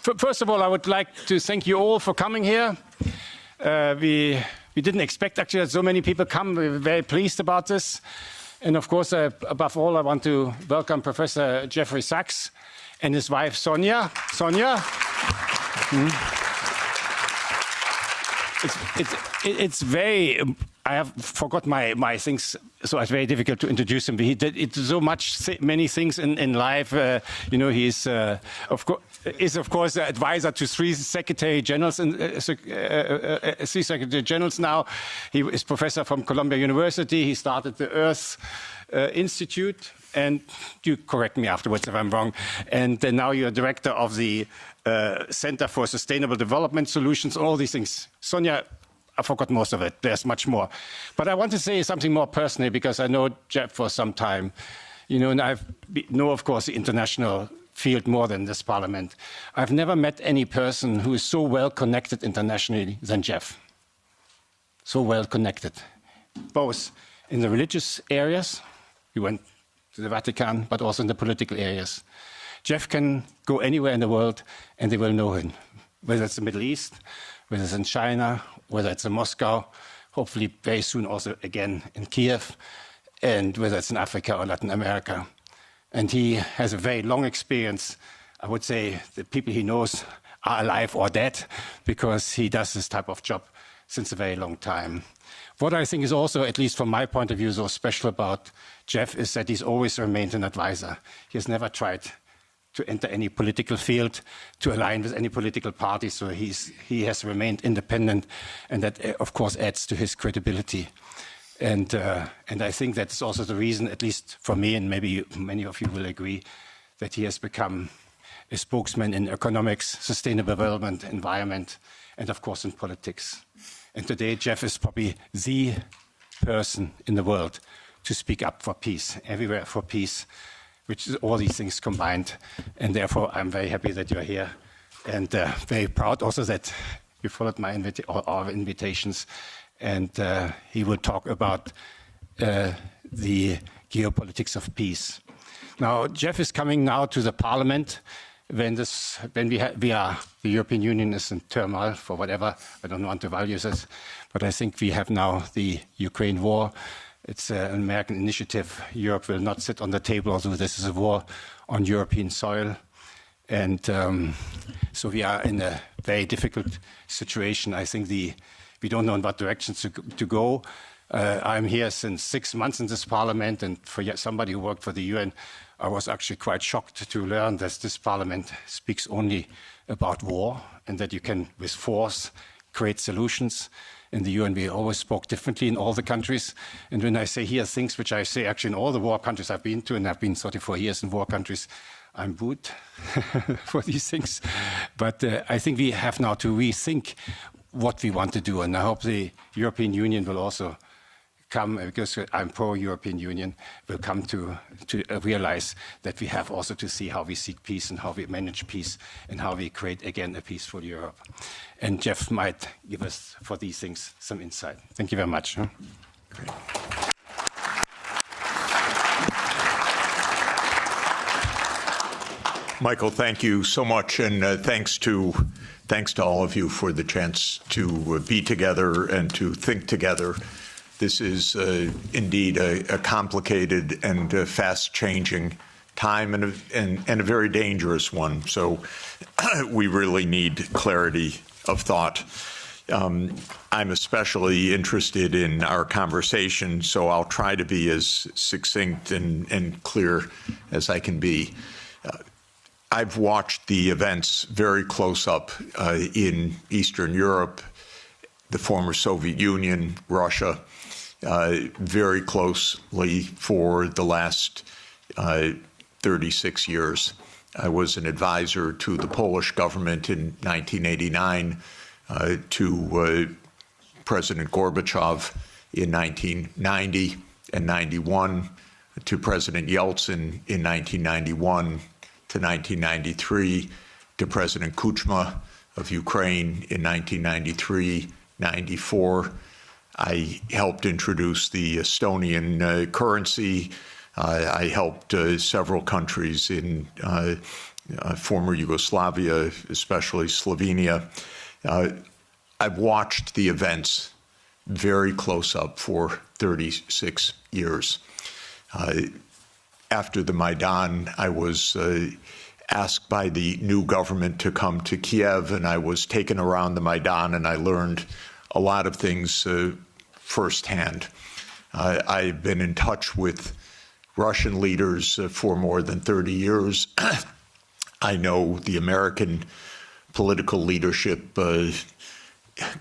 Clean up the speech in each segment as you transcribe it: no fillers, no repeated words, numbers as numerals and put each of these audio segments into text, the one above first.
First of all, I would like to thank you all for coming here. We didn't expect actually that so many people come. We're very pleased about this. And of course, above all, I want to welcome Professor Jeffrey Sachs and his wife, Sonia. Sonia? It's very, I have forgot my things, so it's very difficult to introduce him. He did so many things in life. He's of course the advisor to three Secretary Generals now. He is professor from Columbia University. He started the Earth Institute, and you correct me afterwards if I'm wrong. And now you're director of the Center for Sustainable Development Solutions, all these things. Sonia, I forgot most of it. There's much more. But I want to say something more personally, because I know Jeff for some time, and I know, of course, the international field more than this parliament. I've never met any person who is so well connected internationally than Jeff. So well connected, both in the religious areas, he went to the Vatican, but also in the political areas. Jeff can go anywhere in the world and they will know him, whether it's the Middle East, whether it's in China, whether it's in Moscow, hopefully very soon also again in Kiev, and whether it's in Africa or Latin America. And he has a very long experience. I would say the people he knows are alive or dead, because he does this type of job since a very long time. What I think is also, at least from my point of view, so special about Jeff is that he's always remained an advisor. He has never tried to enter any political field, to align with any political party, so he has remained independent, and that, of course, adds to his credibility. And I think that's also the reason, at least for me, and maybe many of you will agree, that he has become a spokesman in economics, sustainable development, environment, and of course in politics. And today, Jeff is probably the person in the world to speak up for peace, everywhere for peace, which is all these things combined. And therefore, I'm very happy that you're here, and very proud also that you followed our invitations. And he will talk about the geopolitics of peace. Now, Jeff is coming now to the Parliament when the European Union is in turmoil for whatever. I don't want to value this, but I think we have now the Ukraine war. It's an American initiative. Europe will not sit on the table, although this is a war on European soil. And so we are in a very difficult situation. I think we don't know in what directions to go. I'm here since 6 months in this parliament, and for somebody who worked for the UN, I was actually quite shocked to learn that this parliament speaks only about war, and that you can, with force, create solutions. In the UN, we always spoke differently in all the countries. And when I say here things which I say actually in all the war countries I've been to, and I've been 34 years in war countries, I'm booed for these things. But I think we have now to rethink what we want to do. And I hope the European Union will also come, because I'm pro-European Union, will come to realize that we have also to see how we seek peace and how we manage peace and how we create, again, a peaceful Europe. And Jeff might give us, for these things, some insight. Thank you very much. Great. Michael, thank you so much, and thanks to all of you for the chance to be together and to think together. This is indeed a complicated and fast-changing time, and a very dangerous one. So we really need clarity of thought. I'm especially interested in our conversation, so I'll try to be as succinct and clear as I can be. I've watched the events very close up in Eastern Europe, the former Soviet Union, Russia, very closely for the last 36 years. I was an advisor to the Polish government in 1989, to President Gorbachev in 1990 and 91, to President Yeltsin in 1991 to 1993, to President Kuchma of Ukraine in 1993-94. I helped introduce the Estonian currency. I helped several countries in former Yugoslavia, especially Slovenia. I've watched the events very close up for 36 years. After the Maidan, I was asked by the new government to come to Kiev, and I was taken around the Maidan, and I learned a lot of things firsthand. I've been in touch with Russian leaders for more than 30 years. I know the American political leadership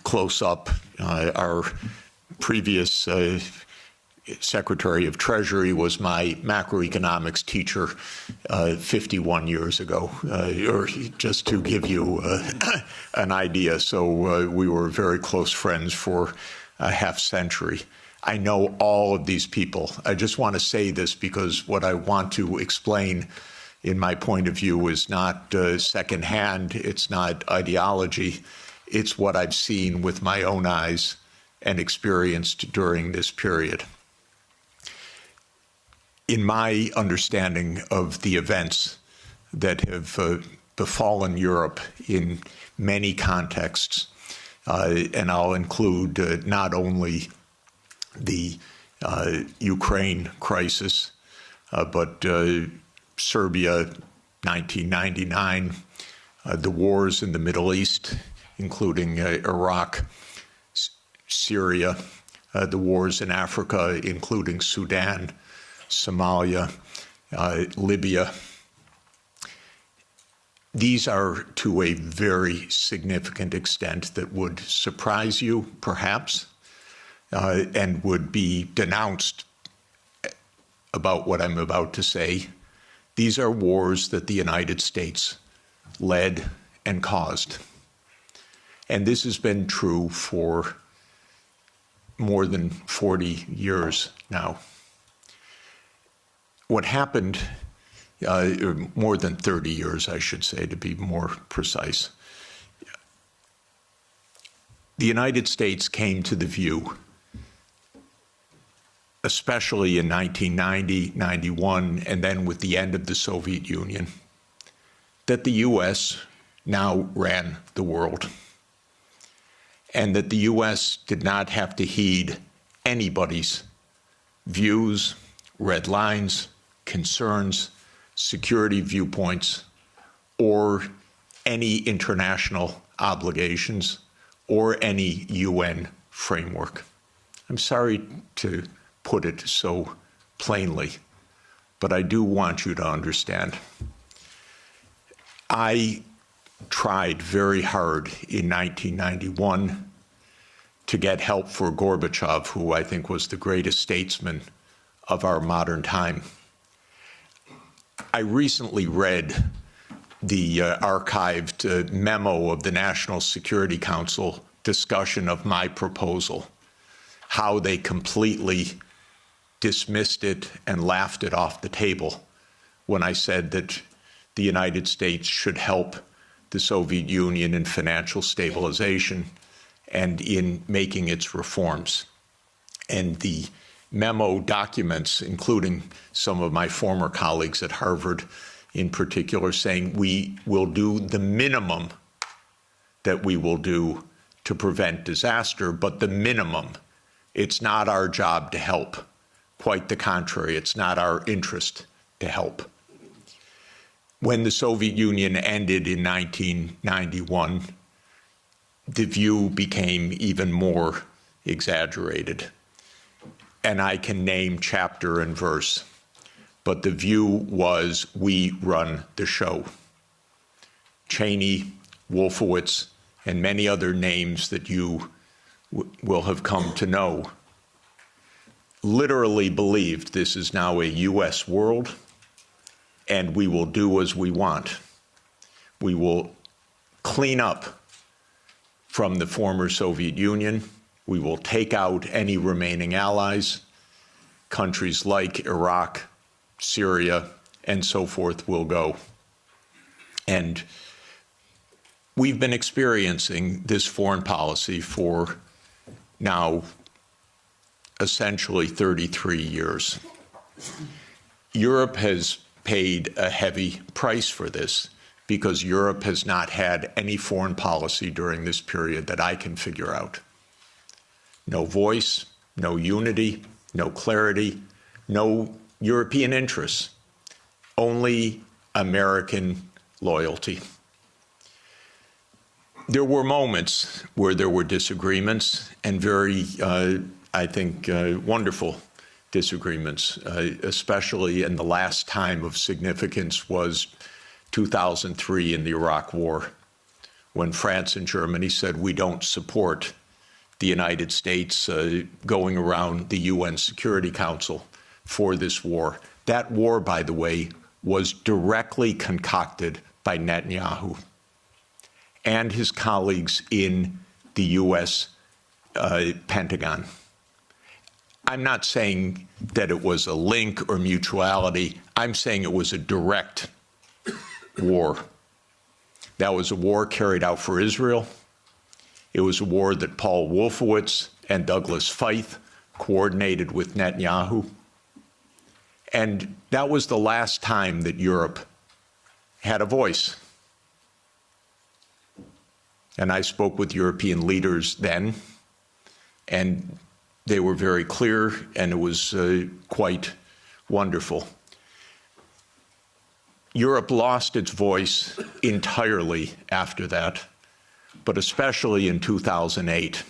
close up. Our previous Secretary of Treasury was my macroeconomics teacher 51 years ago, or just to give you an idea. So we were very close friends for a half century. I know all of these people. I just want to say this because what I want to explain in my point of view is not secondhand. It's not ideology. It's what I've seen with my own eyes and experienced during this period. In my understanding of the events that have befallen Europe in many contexts, and I'll include not only the Ukraine crisis, but Serbia, 1999, the wars in the Middle East, including Iraq, Syria, the wars in Africa, including Sudan, Somalia, Libya. These are to a very significant extent that would surprise you, perhaps, and would be denounced about what I'm about to say. These are wars that the United States led and caused. And this has been true for more than 40 years now. What happened, more than 30 years, I should say, to be more precise. The United States came to the view, especially in 1990, 91, and then with the end of the Soviet Union, that the U.S. now ran the world, and that the U.S. did not have to heed anybody's views, red lines, concerns, security viewpoints, or any international obligations, or any UN framework. I'm sorry to put it so plainly, but I do want you to understand. I tried very hard in 1991 to get help for Gorbachev, who I think was the greatest statesman of our modern time. I recently read the archived memo of the National Security Council discussion of my proposal, how they completely dismissed it and laughed it off the table when I said that the United States should help the Soviet Union in financial stabilization and in making its reforms. And the memo documents, including some of my former colleagues at Harvard in particular, saying we will do the minimum that we will do to prevent disaster, but the minimum. It's not our job to help. Quite the contrary, it's not our interest to help. When the Soviet Union ended in 1991, the view became even more exaggerated. And I can name chapter and verse, but the view was we run the show. Cheney, Wolfowitz, and many other names that you will have come to know literally believed this is now a U.S. world, and we will do as we want. We will clean up from the former Soviet Union. We will take out any remaining allies. Countries like Iraq, Syria, and so forth will go. And we've been experiencing this foreign policy for now essentially 33 years. Europe has paid a heavy price for this. because Europe has not had any foreign policy during this period that I can figure out. No voice, no unity, no clarity, no European interests, only American loyalty. There were moments where there were disagreements, and very, I think, wonderful disagreements, especially in the last time of significance was 2003 in the Iraq War, when France and Germany said we don't support the United States going around the UN Security Council for this war. That war, by the way, was directly concocted by Netanyahu and his colleagues in the U.S. Pentagon. I'm not saying that it was a link or mutuality. I'm saying it was a direct war. That was a war carried out for Israel. It was a war that Paul Wolfowitz and Douglas Feith coordinated with Netanyahu. And that was the last time that Europe had a voice. And I spoke with European leaders then, and they were very clear, and it was quite wonderful. Europe lost its voice entirely after that, but especially in 2008.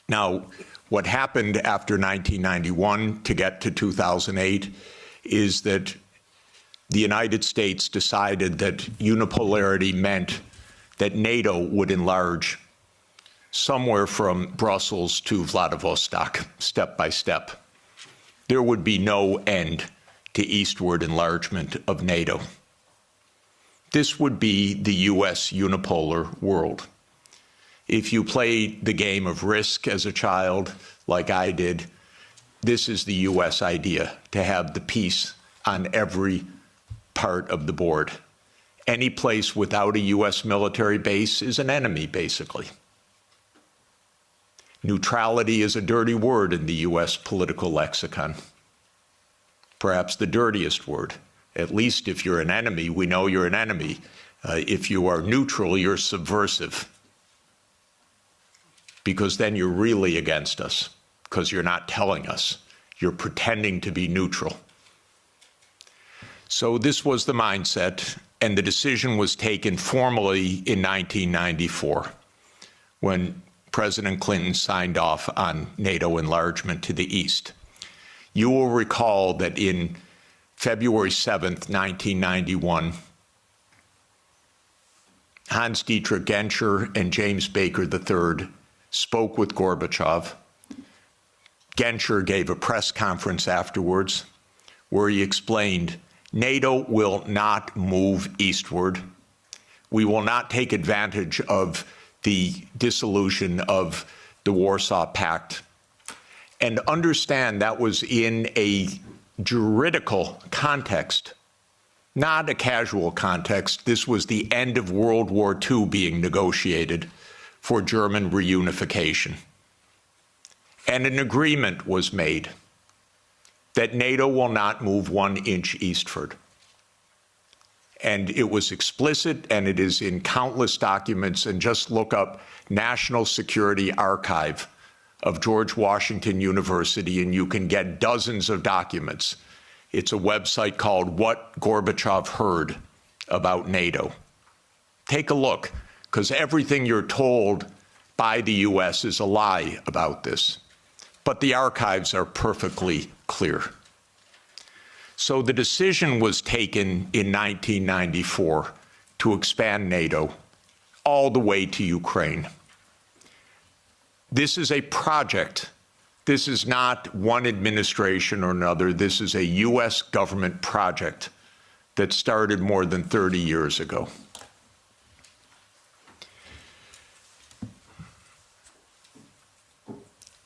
Now, what happened after 1991 to get to 2008 is that the United States decided that unipolarity meant that NATO would enlarge somewhere from Brussels to Vladivostok, step by step. There would be no end to eastward enlargement of NATO. This would be the U.S. unipolar world. If you played the game of Risk as a child, like I did, this is the U.S. idea, to have the peace on every part of the board. Any place without a U.S. military base is an enemy, basically. Neutrality is a dirty word in the U.S. political lexicon, perhaps the dirtiest word. At least if you're an enemy, we know you're an enemy. If you are neutral, you're subversive, because then you're really against us, because you're not telling us. You're pretending to be neutral. So this was the mindset, and the decision was taken formally in 1994, when President Clinton signed off on NATO enlargement to the east. You will recall that in February 7th, 1991, Hans-Dietrich Genscher and James Baker III spoke with Gorbachev. Genscher gave a press conference afterwards where he explained, NATO will not move eastward. We will not take advantage of the dissolution of the Warsaw Pact. And understand that was in a juridical context, not a casual context. This was the end of World War II being negotiated for German reunification. And an agreement was made that NATO will not move 1 inch eastward. And it was explicit, and it is in countless documents, and just look up National Security Archive of George Washington University, and you can get dozens of documents. It's a website called What Gorbachev Heard About NATO. Take a look, because everything you're told by the U.S. is a lie about this. But the archives are perfectly clear. So the decision was taken in 1994 to expand NATO all the way to Ukraine. This is a project. This is not one administration or another. This is a U.S. government project that started more than 30 years ago.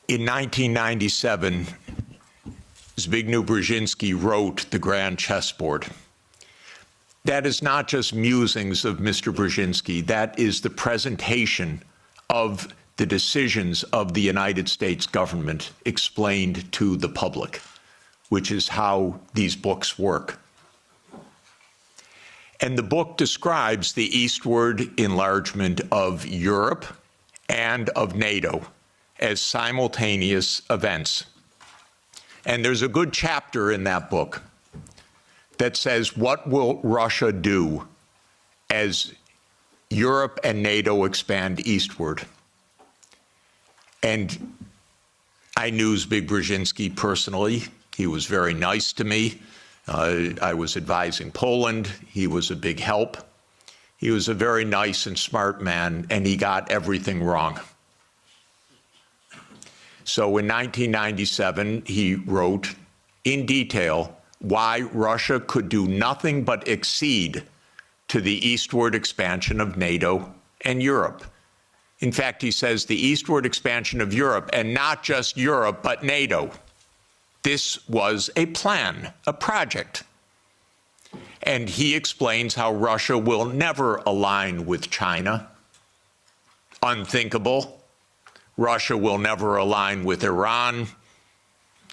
In 1997, Zbigniew Brzezinski wrote The Grand Chessboard. That is not just musings of Mr. Brzezinski. That is the presentation of the decisions of the United States government explained to the public, which is how these books work. And the book describes the eastward enlargement of Europe and of NATO as simultaneous events. And there's a good chapter in that book that says, what will Russia do as Europe and NATO expand eastward? And I knew Zbigniew Brzezinski personally. He was very nice to me. I was advising Poland. He was a big help. He was a very nice and smart man, and he got everything wrong. So in 1997, he wrote in detail why Russia could do nothing but accede to the eastward expansion of NATO and Europe. In fact, he says the eastward expansion of Europe, and not just Europe, but NATO. This was a plan, a project. And he explains how Russia will never align with China. Unthinkable. Russia will never align with Iran.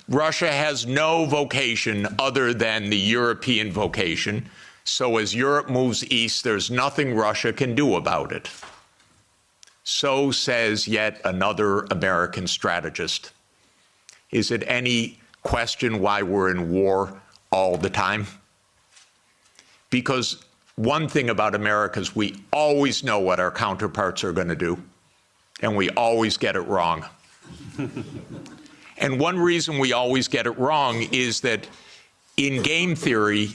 Russia has no vocation other than the European vocation. So as Europe moves east, there's nothing Russia can do about it. So says yet another American strategist. Is it any question why we're in war all the time? Because one thing about America is we always know what our counterparts are going to do, and we always get it wrong. And one reason we always get it wrong is that in game theory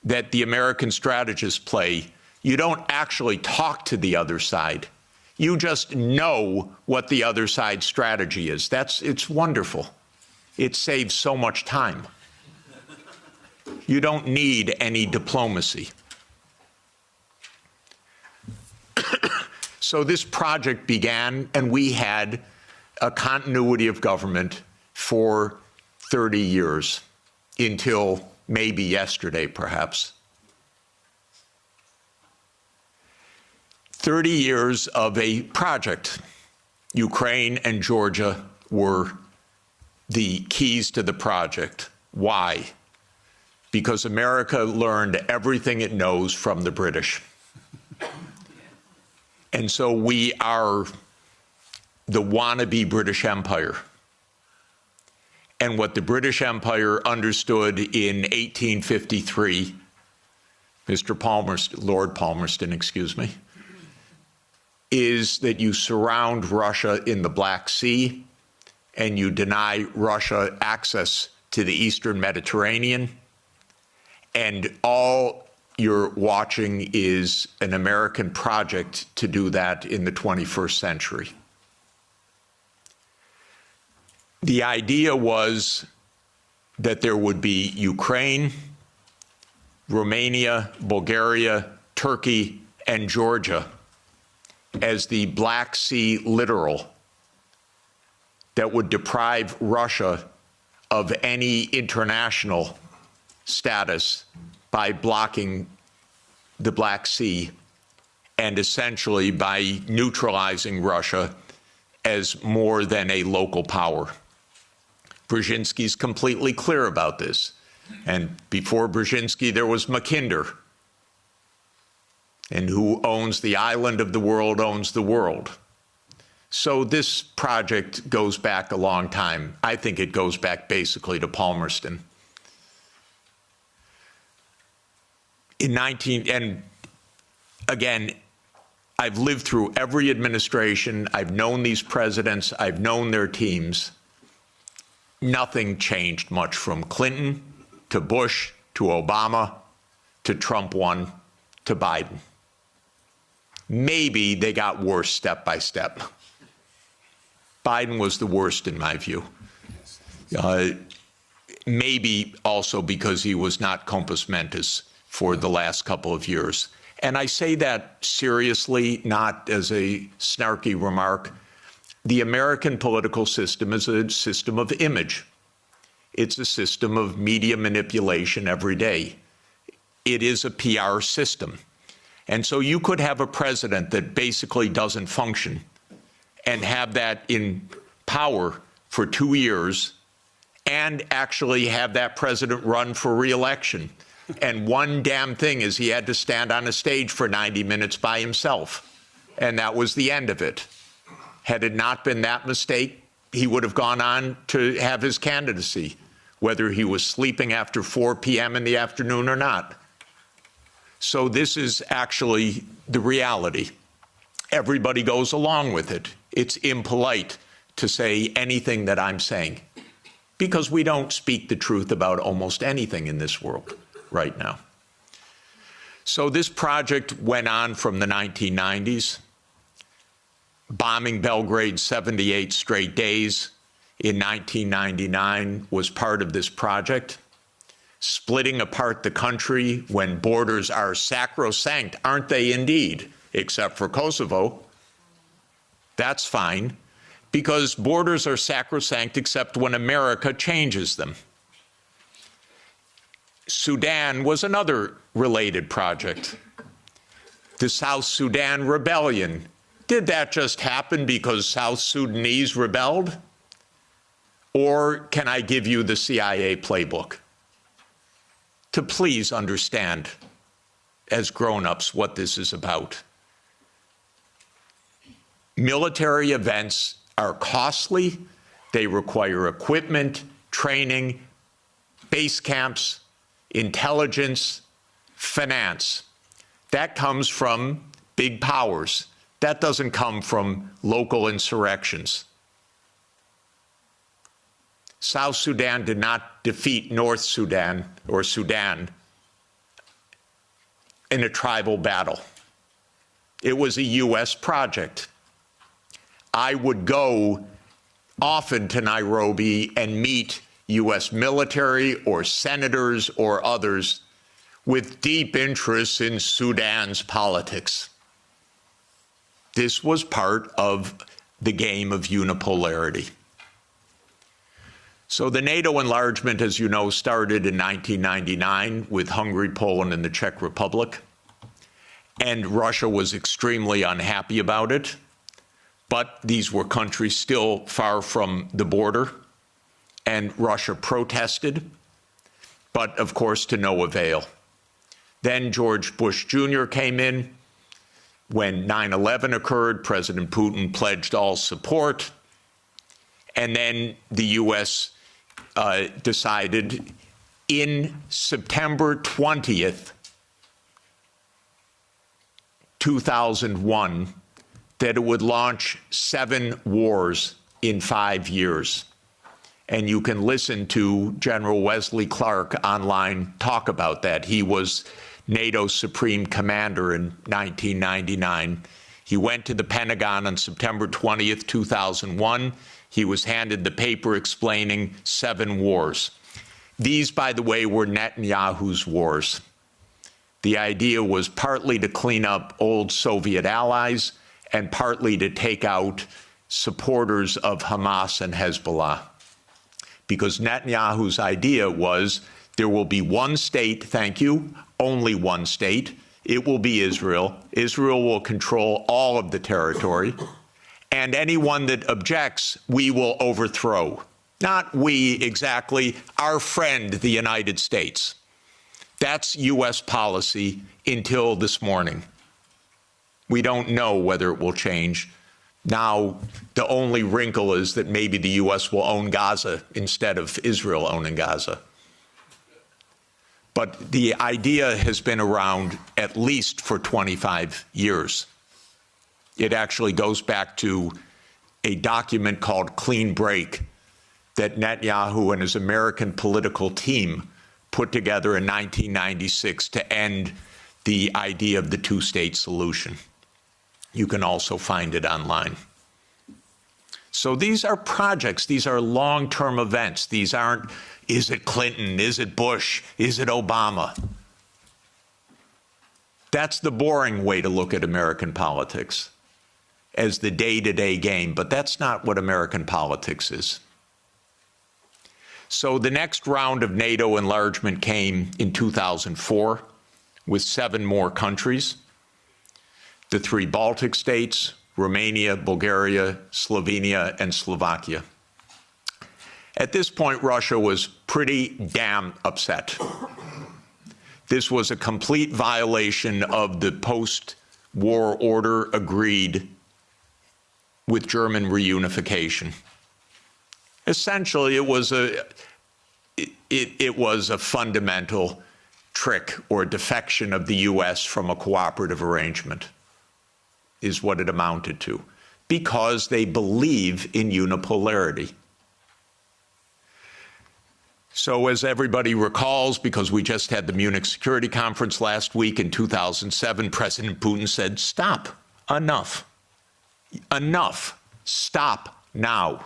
that the American strategists play, you don't actually talk to the other side. You just know what the other side's strategy is. It's wonderful. It saves so much time. You don't need any diplomacy. So this project began, and we had a continuity of government for 30 years, until maybe yesterday, perhaps. 30 years of a project. Ukraine and Georgia were the keys to the project. Why? Because America learned everything it knows from the British. And so we are the wannabe British Empire. And what the British Empire understood in 1853, Lord Palmerston, excuse me, is that you surround Russia in the Black Sea and you deny Russia access to the Eastern Mediterranean, and all you're watching is an American project to do that in the 21st century. The idea was that there would be Ukraine, Romania, Bulgaria, Turkey, and Georgia as the Black Sea littoral that would deprive Russia of any international status by blocking the Black Sea and essentially by neutralizing Russia as more than a local power. Brzezinski's completely clear about this. And before Brzezinski, there was Mackinder. And who owns the island of the world owns the world. So this project goes back a long time. I think it goes back basically to Palmerston. And again, I've lived through every administration. I've known these presidents. I've known their teams. Nothing changed much from Clinton to Bush to Obama to Trump 1 to Biden. Maybe they got worse step by step. Biden was the worst in my view. Maybe also because he was not compos mentis for the last couple of years. And I say that seriously, not as a snarky remark. The American political system is a system of image. It's a system of media manipulation every day. It is a PR system. And so you could have a president that basically doesn't function and have that in power for 2 years and actually have that president run for re-election. And one damn thing is he had to stand on a stage for 90 minutes by himself. And that was the end of it. Had it not been that mistake, he would have gone on to have his candidacy, whether he was sleeping after 4 p.m. in the afternoon or not. So this is actually the reality. Everybody goes along with it. It's impolite to say anything that I'm saying, because we don't speak the truth about almost anything in this world right now. So this project went on from the 1990s, bombing Belgrade 78 straight days in 1999 was part of this project. Splitting apart the country when borders are sacrosanct, aren't they indeed, except for Kosovo. That's fine, because borders are sacrosanct except when America changes them. Sudan was another related project. The South Sudan rebellion. Did that just happen because South Sudanese rebelled? Or can I give you the CIA playbook to please understand as grown-ups what this is about? Military events are costly. They require equipment, training, base camps, intelligence, finance. That comes from big powers. That doesn't come from local insurrections. South Sudan did not defeat North Sudan or Sudan in a tribal battle. It was a U.S. project. I would go often to Nairobi and meet U.S. military or senators or others with deep interests in Sudan's politics. This was part of the game of unipolarity. So the NATO enlargement, as you know, started in 1999 with Hungary, Poland, and the Czech Republic. And Russia was extremely unhappy about it. But these were countries still far from the border. And Russia protested, but of course to no avail. Then George Bush Jr. came in. When 9/11 occurred, President Putin pledged all support. And then the U.S. Decided in September 20th, 2001, that it would launch 7 wars in 5 years. And you can listen to General Wesley Clark online talk about that. He was NATO's supreme commander in 1999. He went to the Pentagon on September 20th, 2001. He was handed the paper explaining 7 wars. These, by the way, were Netanyahu's wars. The idea was partly to clean up old Soviet allies and partly to take out supporters of Hamas and Hezbollah. Because Netanyahu's idea was there will be one state, thank you, only one state. It will be Israel. Israel will control all of the territory. And anyone that objects, we will overthrow. Not we exactly, our friend, the United States. That's U.S. policy until this morning. We don't know whether it will change. Now, the only wrinkle is that maybe the U.S. will own Gaza instead of Israel owning Gaza. But the idea has been around at least for 25 years. It actually goes back to a document called Clean Break that Netanyahu and his American political team put together in 1996 to end the idea of the two-state solution. You can also find it online. So these are projects. These are long-term events. These aren't, is it Clinton? Is it Bush? Is it Obama? That's the boring way to look at American politics, as the day-to-day game. But that's not what American politics is. So the next round of NATO enlargement came in 2004 with 7 more countries. The 3 Baltic states, Romania, Bulgaria, Slovenia, and Slovakia. At this point, Russia was pretty damn upset. This was a complete violation of the post-war order agreed with German reunification. Essentially, it was a fundamental trick or defection of the U.S. from a cooperative arrangement, is what it amounted to, because they believe in unipolarity. So as everybody recalls, because we just had the Munich Security Conference last week in 2007, President Putin said, stop, enough, enough, stop now.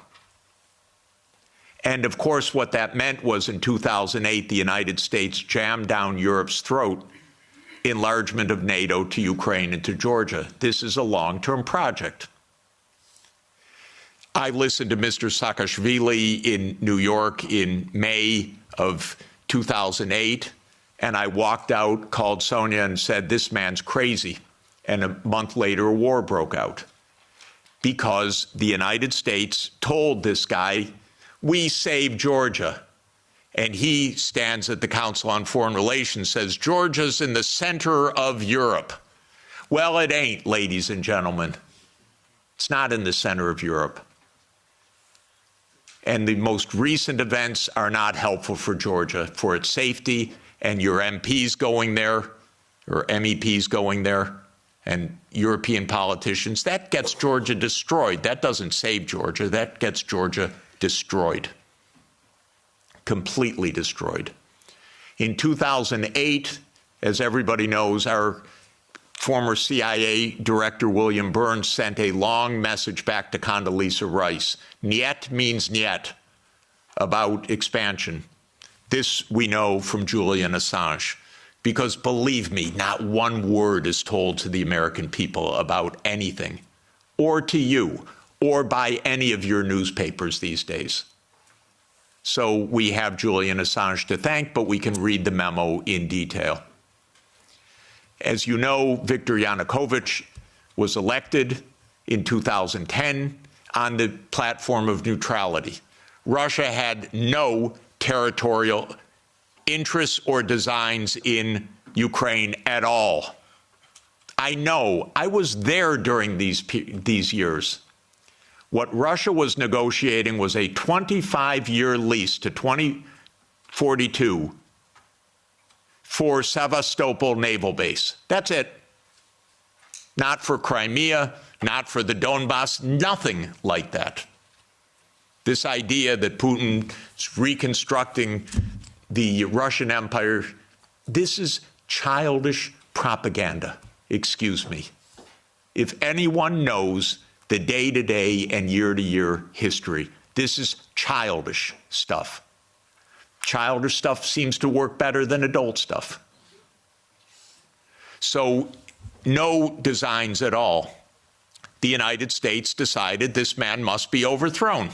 And of course, what that meant was in 2008, the United States jammed down Europe's throat enlargement of NATO to Ukraine and to Georgia. This is a long-term project. I listened to Mr. Saakashvili in New York in May of 2008, and I walked out, called Sonia, and said, this man's crazy. And a month later, a war broke out because the United States told this guy, we saved Georgia. And he stands at the Council on Foreign Relations, says, Georgia's in the center of Europe. Well, it ain't, ladies and gentlemen. It's not in the center of Europe. And the most recent events are not helpful for Georgia, for its safety, and your MPs going there, or MEPs going there, and European politicians. That gets Georgia destroyed. That doesn't save Georgia. That gets Georgia destroyed, completely destroyed. In 2008, as everybody knows, our former CIA director, William Burns, sent a long message back to Condoleezza Rice. Niet means niet, about expansion. This we know from Julian Assange, because believe me, not one word is told to the American people about anything, or to you, or by any of your newspapers these days. So we have Julian Assange to thank, but we can read the memo in detail. As you know, Viktor Yanukovych was elected in 2010 on the platform of neutrality. Russia had no territorial interests or designs in Ukraine at all. I know, I was there during these years. What Russia was negotiating was a 25-year lease to 2042 for Sevastopol Naval Base. That's it. Not for Crimea, not for the Donbass, nothing like that. This idea that Putin is reconstructing the Russian Empire, this is childish propaganda, excuse me. If anyone knows the day-to-day and year-to-year history, this is childish stuff. Childish stuff seems to work better than adult stuff. So no designs at all. The United States decided this man must be overthrown.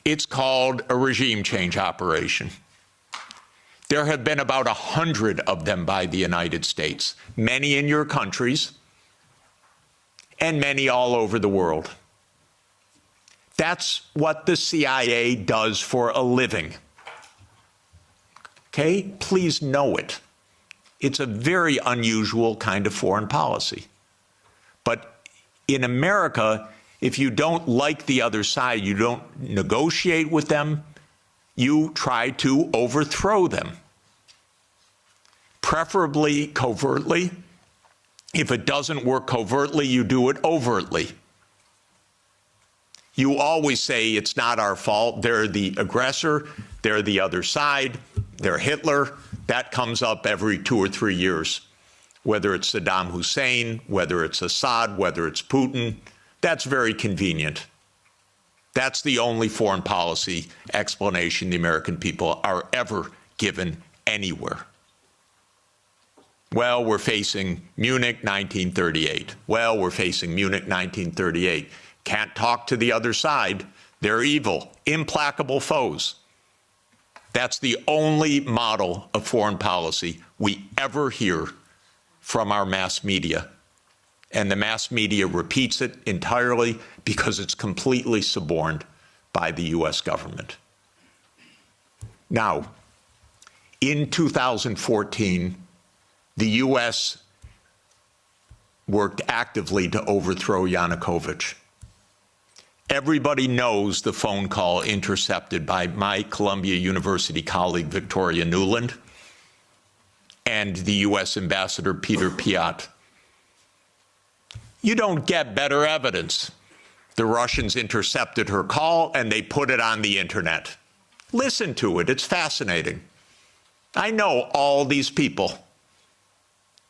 It's called a regime change operation. There have been about 100 of them by the United States, many in your countries and many all over the world. That's what the CIA does for a living. Okay? Please know it. It's a very unusual kind of foreign policy. But in America, if you don't like the other side, you don't negotiate with them, you try to overthrow them. Preferably covertly. If it doesn't work covertly, you do it overtly. You always say it's not our fault, they're the aggressor, they're the other side, they're Hitler. That comes up every 2 or 3 years. Whether it's Saddam Hussein, whether it's Assad, whether it's Putin, that's very convenient. That's the only foreign policy explanation the American people are ever given anywhere. Well, we're facing Munich 1938. Well, we're facing Munich 1938. Can't talk to the other side. They're evil, implacable foes. That's the only model of foreign policy we ever hear from our mass media. And the mass media repeats it entirely because it's completely suborned by the US government. Now, In 2014, the U.S. worked actively to overthrow Yanukovych. Everybody knows the phone call intercepted by my Columbia University colleague, Victoria Nuland, and the U.S. Ambassador Peter Piot. You don't get better evidence. The Russians intercepted her call and they put it on the internet. Listen to it, it's fascinating. I know all these people.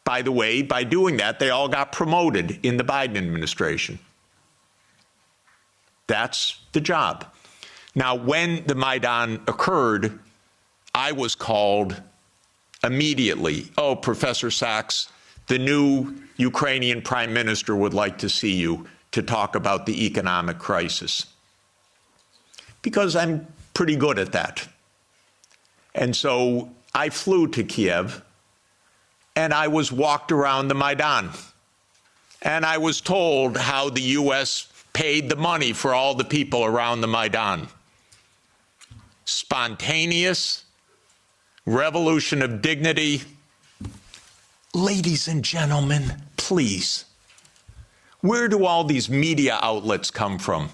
By the way, by doing that, they all got promoted in the Biden administration. That's the job. Now, when the Maidan occurred, I was called immediately. Oh, Professor Sachs, the new Ukrainian prime minister would like to see you to talk about the economic crisis. Because I'm pretty good at that. And so I flew to Kiev and I was walked around the Maidan. And I was told how the U.S. paid the money for all the people around the Maidan. Spontaneous, revolution of dignity. Ladies and gentlemen, please, where do all these media outlets come from?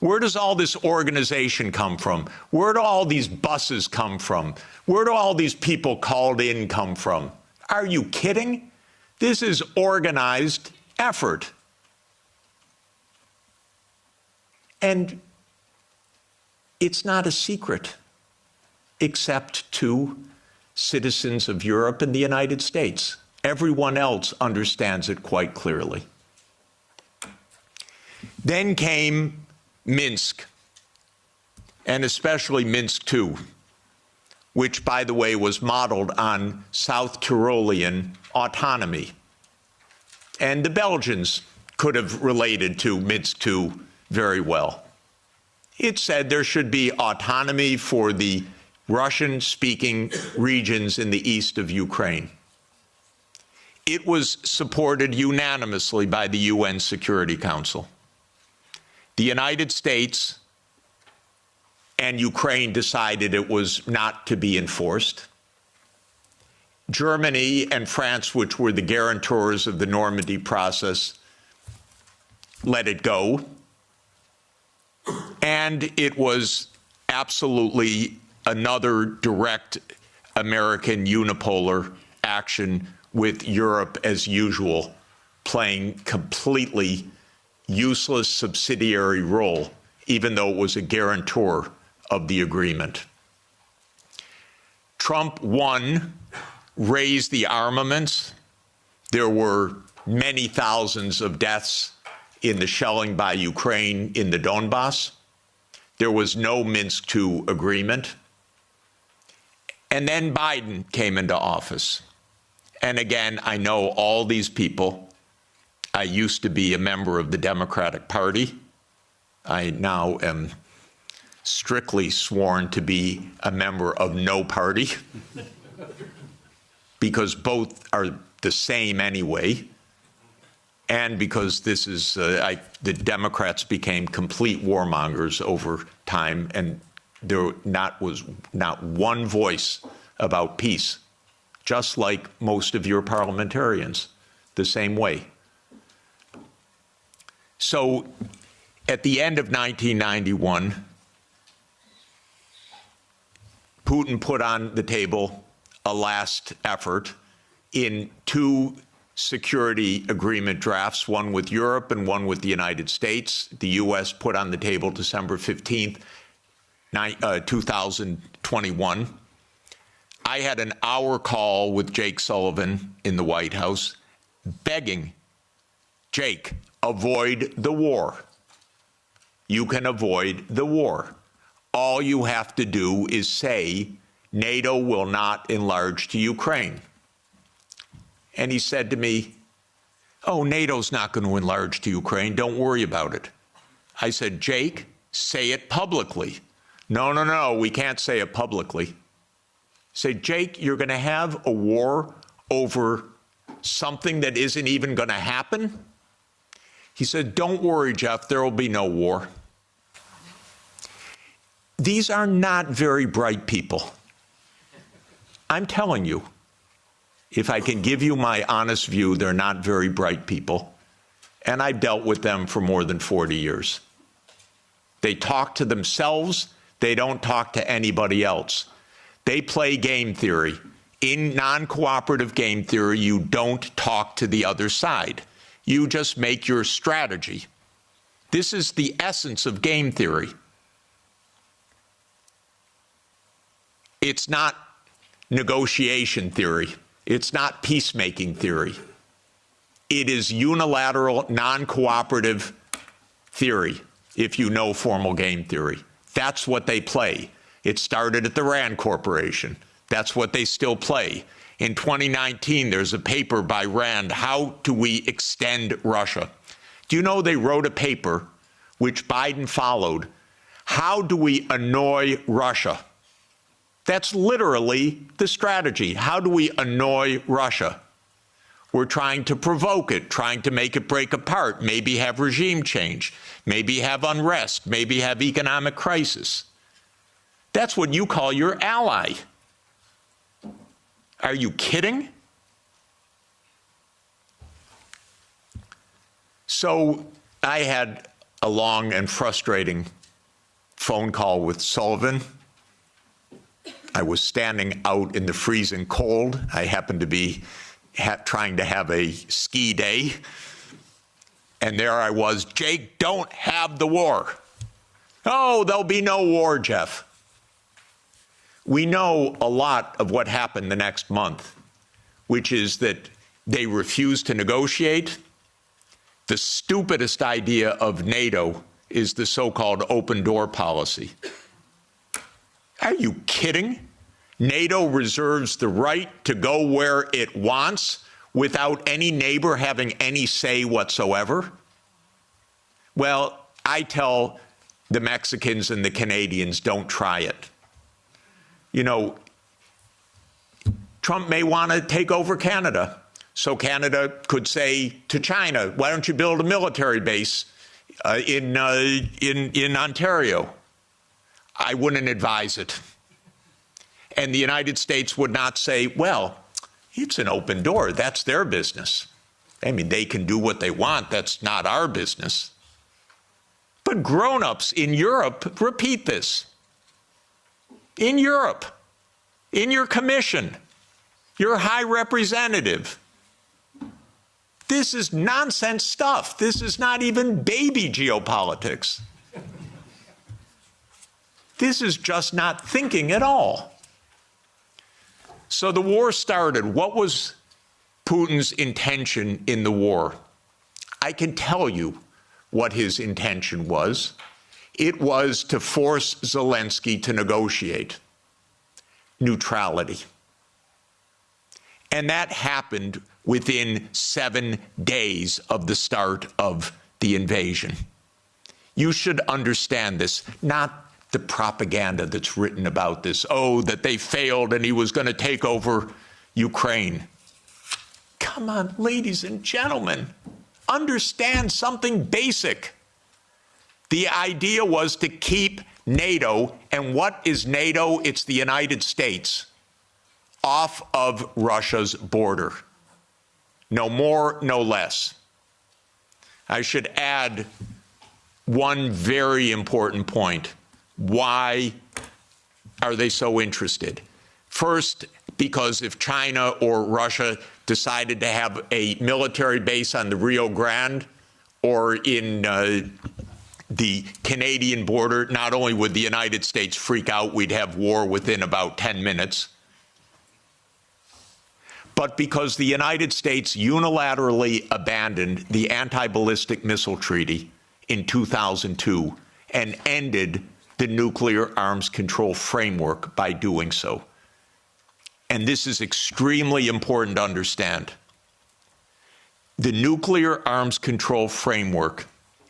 Where does all this organization come from? Where do all these buses come from? Where do all these people called in come from? Are you kidding? This is organized effort. And it's not a secret, except to citizens of Europe and the United States. Everyone else understands it quite clearly. Then came Minsk, and especially Minsk II, which, by the way, was modeled on South Tyrolean autonomy. And the Belgians could have related to Minsk II very well. It said there should be autonomy for the Russian-speaking regions in the east of Ukraine. It was supported unanimously by the UN Security Council. The United States and Ukraine decided it was not to be enforced. Germany and France, which were the guarantors of the Normandy process, let it go. And it was absolutely another direct American unipolar action with Europe, as usual, playing completely useless subsidiary role, even though it was a guarantor of the agreement. Trump won, raised the armaments. There were many thousands of deaths in the shelling by Ukraine in the Donbass. There was no Minsk II agreement. And then Biden came into office. And again, I know all these people. I used to be a member of the Democratic Party. I now am strictly sworn to be a member of no party, because both are the same anyway, and because this is, the Democrats became complete warmongers over time, and there was not one voice about peace, just like most of your parliamentarians, the same way. So at the end of 1991, Putin put on the table a last effort in two security agreement drafts, one with Europe and one with the United States. The U.S. put on the table December 15th, 2021. I had an hour call with Jake Sullivan in the White House, begging, Jake, avoid the war. You can avoid the war. All you have to do is say NATO will not enlarge to Ukraine. And he said to me, oh, NATO's not going to enlarge to Ukraine. Don't worry about it. I said, Jake, say it publicly. No, we can't say it publicly. Say, Jake, you're going to have a war over something that isn't even going to happen? He said, don't worry, Jeff, there will be no war. These are not very bright people. I'm telling you, if I can give you my honest view, they're not very bright people. And I've dealt with them for more than 40 years. They talk to themselves. They don't talk to anybody else. They play game theory. In non-cooperative game theory, you don't talk to the other side. You just make your strategy. This is the essence of game theory. It's not negotiation theory. It's not peacemaking theory. It is unilateral, non-cooperative theory, if you know formal game theory. That's what they play. It started at the Rand Corporation. That's what they still play. In 2019, there's a paper by Rand, How Do We Extend Russia? Do you know they wrote a paper, which Biden followed, How Do We Annoy Russia? That's literally the strategy. How do we annoy Russia? We're trying to provoke it, trying to make it break apart, maybe have regime change, maybe have unrest, maybe have economic crisis. That's what you call your ally. Are you kidding? So I had a long and frustrating phone call with Sullivan. I was standing out in the freezing cold. I happened to be trying to have a ski day. And there I was, Jake, don't have the war. Oh, there'll be no war, Jeff. We know a lot of what happened the next month, which is that they refused to negotiate. The stupidest idea of NATO is the so-called open door policy. Are you kidding? NATO reserves the right to go where it wants without any neighbor having any say whatsoever? Well, I tell the Mexicans and the Canadians, don't try it. You know, Trump may want to take over Canada. So Canada could say to China, why don't you build a military base in Ontario? I wouldn't advise it. And the United States would not say, well, it's an open door. That's their business. I mean, they can do what they want. That's not our business. But grown-ups in Europe repeat this. In Europe, in your commission, your high representative. This is nonsense stuff. This is not even baby geopolitics. This is just not thinking at all. So the war started. What was Putin's intention in the war? I can tell you what his intention was. It was to force Zelensky to negotiate neutrality. And that happened within 7 days of the start of the invasion. You should understand this, not the propaganda that's written about this. Oh, that they failed and he was going to take over Ukraine. Come on, ladies and gentlemen, understand something basic. The idea was to keep NATO, and what is NATO? It's the United States, off of Russia's border. No more, no less. I should add one very important point. Why are they so interested? First, because if China or Russia decided to have a military base on the Rio Grande or in the Canadian border, not only would the United States freak out, we'd have war within about 10 minutes, but because the United States unilaterally abandoned the anti-ballistic missile treaty in 2002 and ended the nuclear arms control framework by doing so. And this is extremely important to understand. The nuclear arms control framework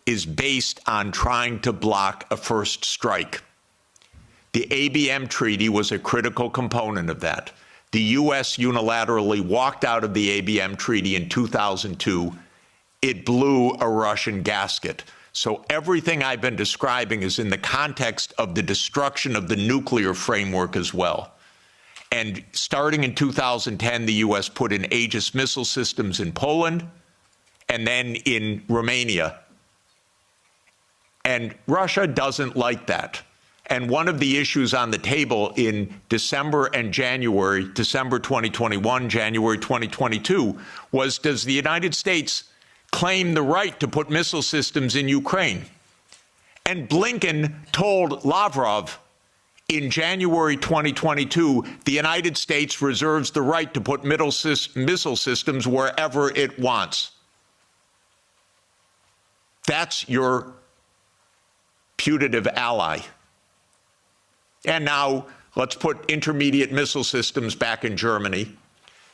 is based on trying to block a first strike. The ABM treaty was a critical component of that. The U.S. unilaterally walked out of the ABM treaty in 2002. It blew a Russian gasket. So everything I've been describing is in the context of the destruction of the nuclear framework as well. And starting in 2010, the U.S. put in Aegis missile systems in Poland and then in Romania. And Russia doesn't like that. And one of the issues on the table in December and January, December 2021, January 2022, was, does the United States claim the right to put missile systems in Ukraine? And Blinken told Lavrov in January 2022, the United States reserves the right to put missile systems wherever it wants. That's your putative ally. And now let's put intermediate missile systems back in Germany.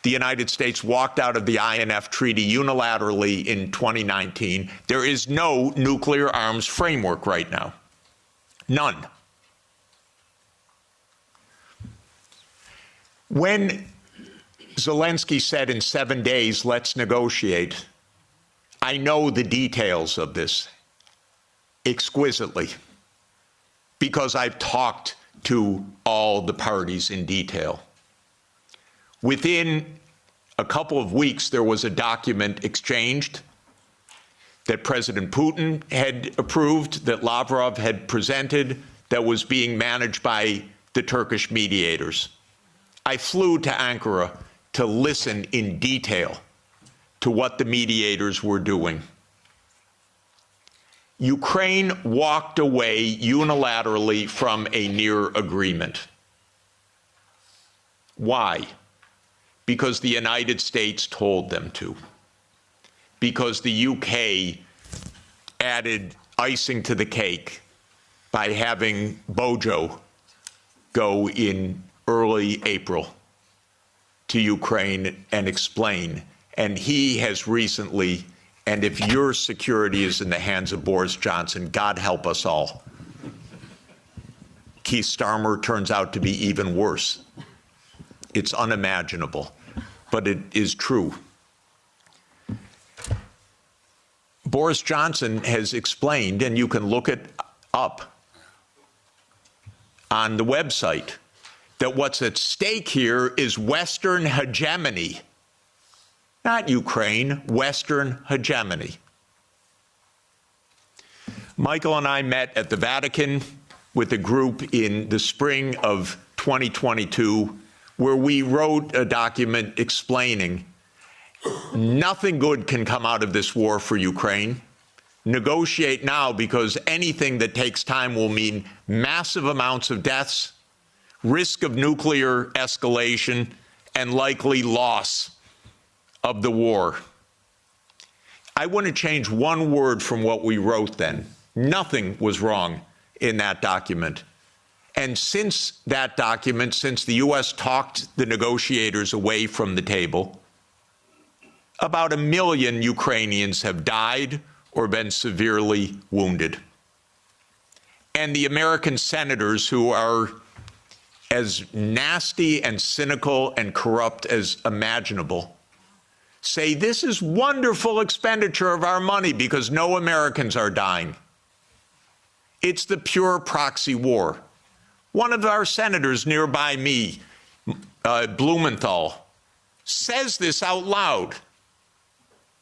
The United States walked out of the INF Treaty unilaterally in 2019. There is no nuclear arms framework right now. None. When Zelensky said in 7 days, let's negotiate, I know the details of this exquisitely because I've talked to all the parties in detail. Within a couple of weeks, there was a document exchanged that President Putin had approved, that Lavrov had presented, that was being managed by the Turkish mediators. I flew to Ankara to listen in detail to what the mediators were doing. Ukraine walked away unilaterally from a near agreement. Why? Because the United States told them to. Because the UK added icing to the cake by having Bojo go in early April to Ukraine and explain. And he has recently, and if your security is in the hands of Boris Johnson, God help us all. Keith Starmer turns out to be even worse. It's unimaginable, but it is true. Boris Johnson has explained, and you can look it up on the website, that what's at stake here is Western hegemony. Not Ukraine, Western hegemony. Michael and I met at the Vatican with a group in the spring of 2022, where we wrote a document explaining nothing good can come out of this war for Ukraine. Negotiate now, because anything that takes time will mean massive amounts of deaths, risk of nuclear escalation, and likely loss of the war. I want to change one word from what we wrote then. Nothing was wrong in that document. And since that document, since the U.S. talked the negotiators away from the table, about 1 million Ukrainians have died or been severely wounded. And the American senators, who are as nasty and cynical and corrupt as imaginable, say this is wonderful expenditure of our money because no Americans are dying. It's the pure proxy war. One of our senators nearby me, Blumenthal, says this out loud.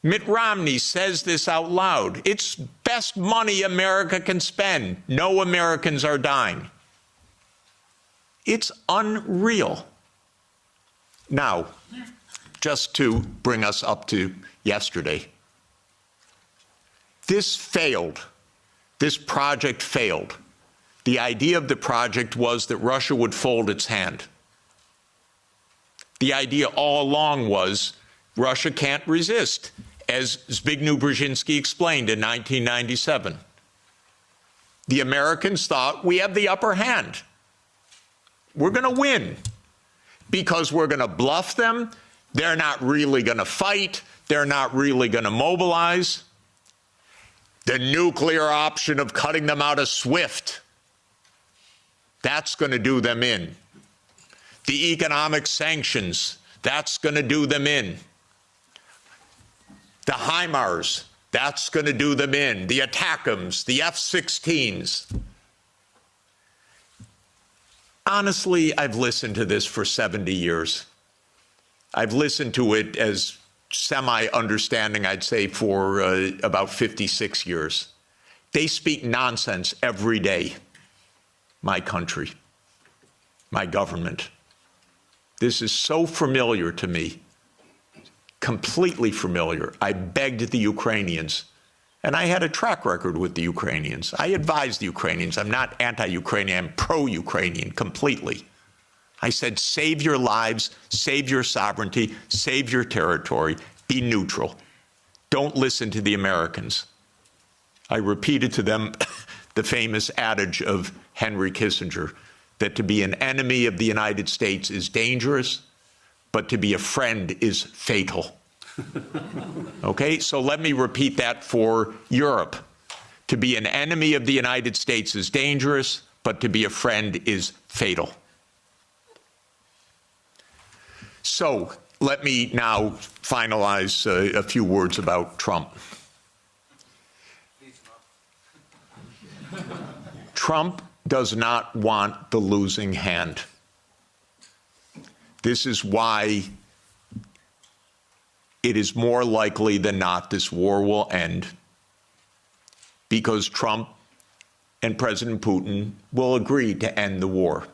Mitt Romney says this out loud. It's best money America can spend. No Americans are dying. It's unreal. Now, just to bring us up to yesterday, this failed. This project failed. The idea of the project was that Russia would fold its hand. The idea all along was Russia can't resist, as Zbigniew Brzezinski explained in 1997. The Americans thought, we have the upper hand. We're going to win because we're going to bluff them. They're not really going to fight. They're not really going to mobilize. The nuclear option of cutting them out of SWIFT, that's going to do them in. The economic sanctions, that's going to do them in. The HIMARS, that's going to do them in. The ATACMS, the F-16s. Honestly, I've listened to this for 70 years. I've listened to it as semi-understanding, I'd say, for about 56 years. They speak nonsense every day. My country, my government. This is so familiar to me, completely familiar. I begged the Ukrainians, and I had a track record with the Ukrainians. I advised the Ukrainians. I'm not anti-Ukrainian, I'm pro-Ukrainian completely. I said, save your lives, save your sovereignty, save your territory, be neutral. Don't listen to the Americans. I repeated to them the famous adage of Henry Kissinger, that to be an enemy of the United States is dangerous, but to be a friend is fatal. Okay, so let me repeat that for Europe. To be an enemy of the United States is dangerous, but to be a friend is fatal. So let me now finalize a few words about Trump. Trump does not want the losing hand. This is why it is more likely than not this war will end, because Trump and President Putin will agree to end the war.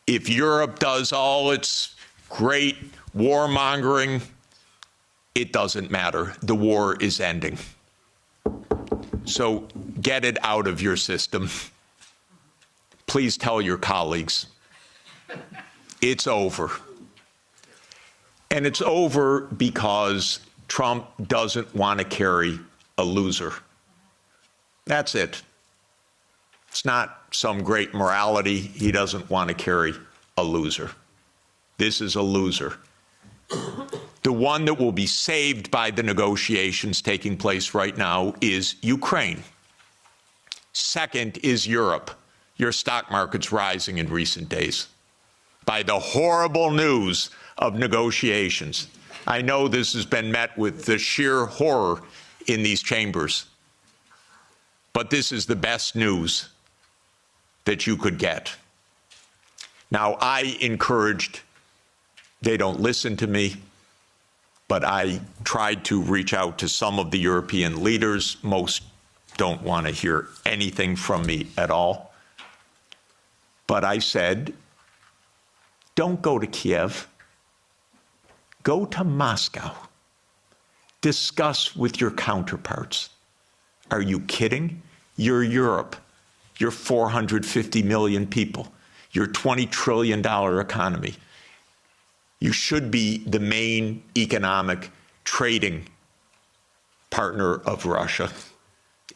If Europe does all its great warmongering, it doesn't matter. The war is ending. So get it out of your system. Please tell your colleagues. It's over. And it's over because Trump doesn't want to carry a loser. That's it. It's not some great morality. He doesn't want to carry a loser. This is a loser. The one that will be saved by the negotiations taking place right now is Ukraine. Second is Europe. Your stock market's rising in recent days by the horrible news of negotiations. I know this has been met with the sheer horror in these chambers, but this is the best news that you could get. Now, I encouraged, they don't listen to me, but I tried to reach out to some of the European leaders. Most don't want to hear anything from me at all. But I said, don't go to Kiev. Go to Moscow. Discuss with your counterparts. Are you kidding? You're Europe. You're 450 million people. You're $20 trillion economy. You should be the main economic trading partner of Russia.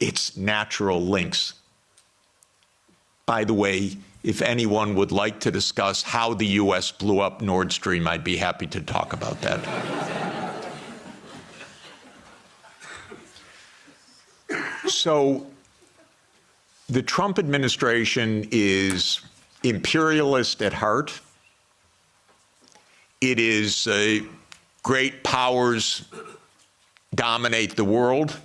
It's natural links. By the way, if anyone would like to discuss how the U.S. blew up Nord Stream, I'd be happy to talk about that. So the Trump administration is imperialist at heart. It is great powers dominate the world.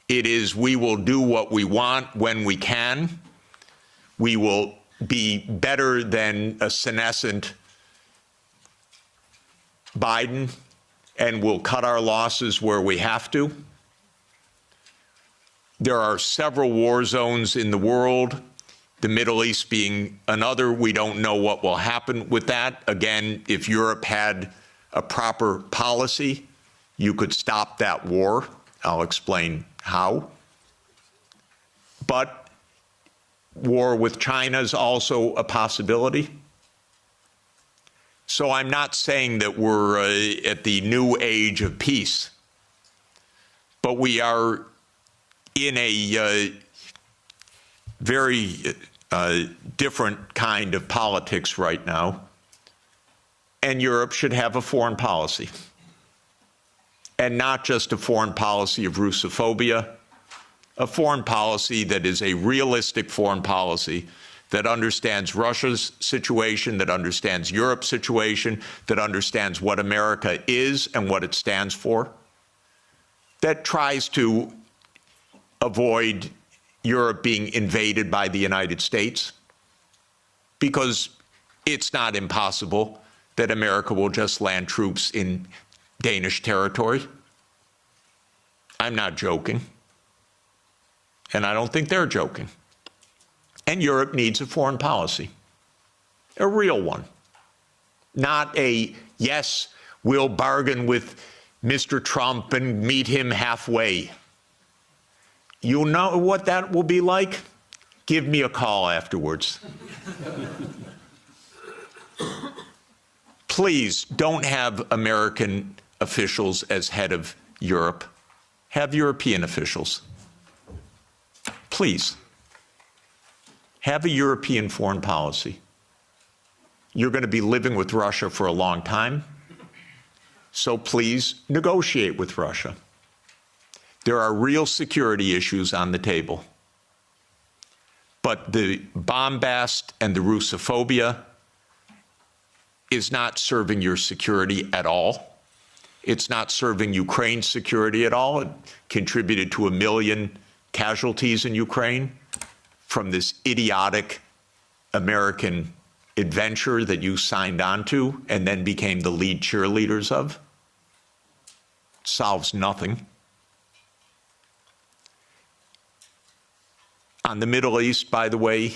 It is we will do what we want when we can. We will be better than a senescent Biden, and we'll cut our losses where we have to. There are several war zones in the world, the Middle East being another. We don't know what will happen with that. Again, if Europe had a proper policy, you could stop that war. I'll explain how. But war with China is also a possibility. So I'm not saying that we're at the new age of peace, but we are in a very different kind of politics right now, and Europe should have a foreign policy, and not just a foreign policy of Russophobia, a foreign policy that is a realistic foreign policy that understands Russia's situation, that understands Europe's situation, that understands what America is and what it stands for, that tries to avoid Europe being invaded by the United States, because it's not impossible that America will just land troops in Danish territory. I'm not joking. And I don't think they're joking. And Europe needs a foreign policy, a real one. Not a, yes, we'll bargain with Mr. Trump and meet him halfway. You know what that will be like? Give me a call afterwards. Please don't have American officials as head of Europe. Have European officials. Please. Have a European foreign policy. You're going to be living with Russia for a long time, so please negotiate with Russia. There are real security issues on the table. But the bombast and the Russophobia is not serving your security at all. It's not serving Ukraine's security at all. It contributed to 1 million casualties in Ukraine from this idiotic American adventure that you signed on to and then became the lead cheerleaders of. Solves nothing. On the Middle East, by the way,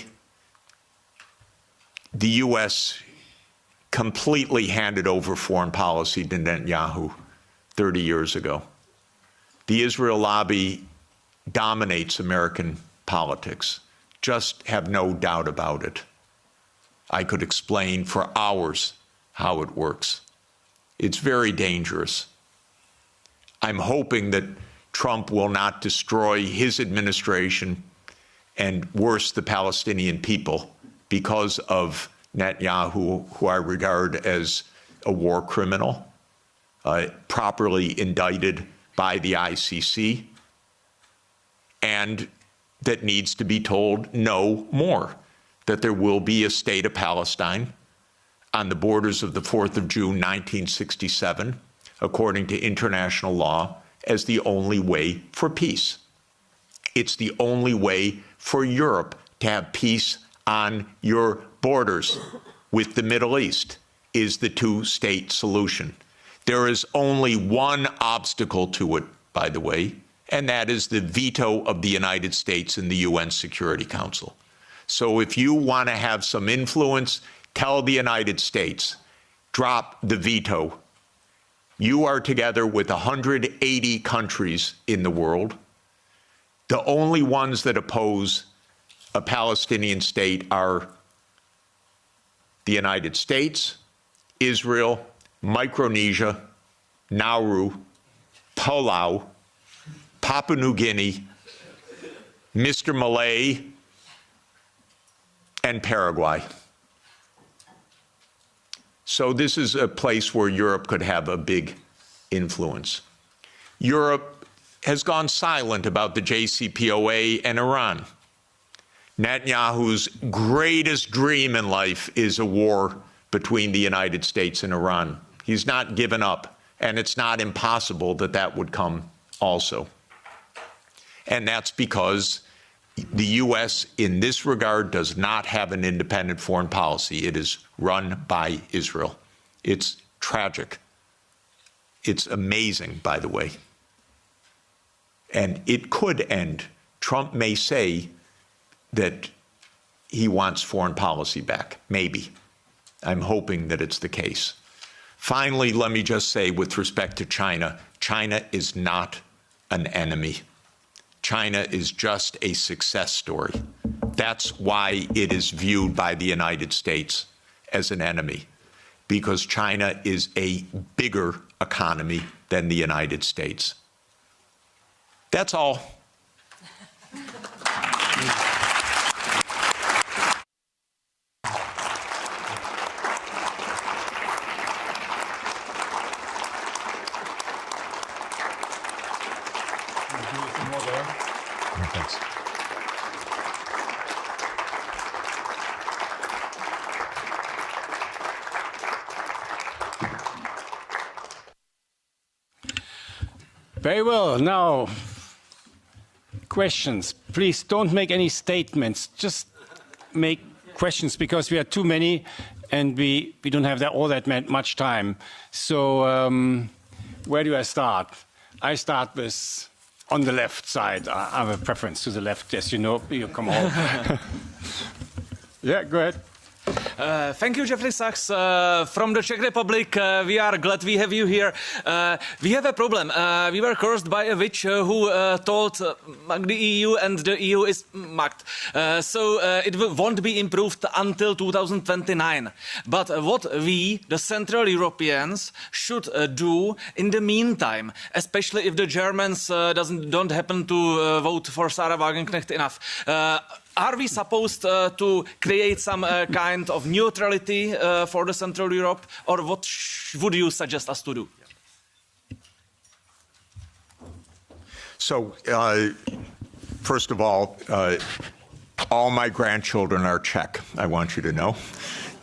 the U.S. completely handed over foreign policy to Netanyahu 30 years ago. The Israel lobby dominates American politics. Just have no doubt about it. I could explain for hours how it works. It's very dangerous. I'm hoping that Trump will not destroy his administration and worse, the Palestinian people, because of Netanyahu, who I regard as a war criminal, properly indicted by the ICC, and that needs to be told no more, that there will be a state of Palestine on the borders of the 4th of June, 1967, according to international law, as the only way for peace. It's the only way for Europe to have peace on your borders with the Middle East, is the two-state solution. There is only one obstacle to it, by the way, and that is the veto of the United States in the UN Security Council. So if you want to have some influence, tell the United States, drop the veto. You are together with 180 countries in the world. The only ones that oppose a Palestinian state are the United States, Israel, Micronesia, Nauru, Palau, Papua New Guinea, Mr. Malay, and Paraguay. So this is a place where Europe could have a big influence. Europe has gone silent about the JCPOA and Iran. Netanyahu's greatest dream in life is a war between the United States and Iran. He's not given up, and it's not impossible that that would come also. And that's because the U.S. in this regard does not have an independent foreign policy. It is run by Israel. It's tragic. It's amazing, by the way. And it could end. Trump may say that he wants foreign policy back. Maybe. I'm hoping that it's the case. Finally, let me just say with respect to China, China is not an enemy. China is just a success story. That's why it is viewed by the United States as an enemy, because China is a bigger economy than the United States. That's all. Thanks. Very well. Now, questions. Please don't make any statements. Just make questions because we are too many and we don't have all that much time. So where do I start? I start with on the left side. I have a preference to the left, as you know. You come on. Yeah, go ahead. Thank you, Jeffrey Sachs. From the Czech Republic, we are glad we have you here. We have a problem. We were cursed by a witch who told the EU, and the EU is mugged. So it won't be improved until 2029. But what we, the Central Europeans, should do in the meantime, especially if the Germans don't happen to vote for Sarah Wagenknecht enough, are we supposed to create some kind of neutrality for the Central Europe, or what would you suggest us to do? So, first of all my grandchildren are Czech, I want you to know.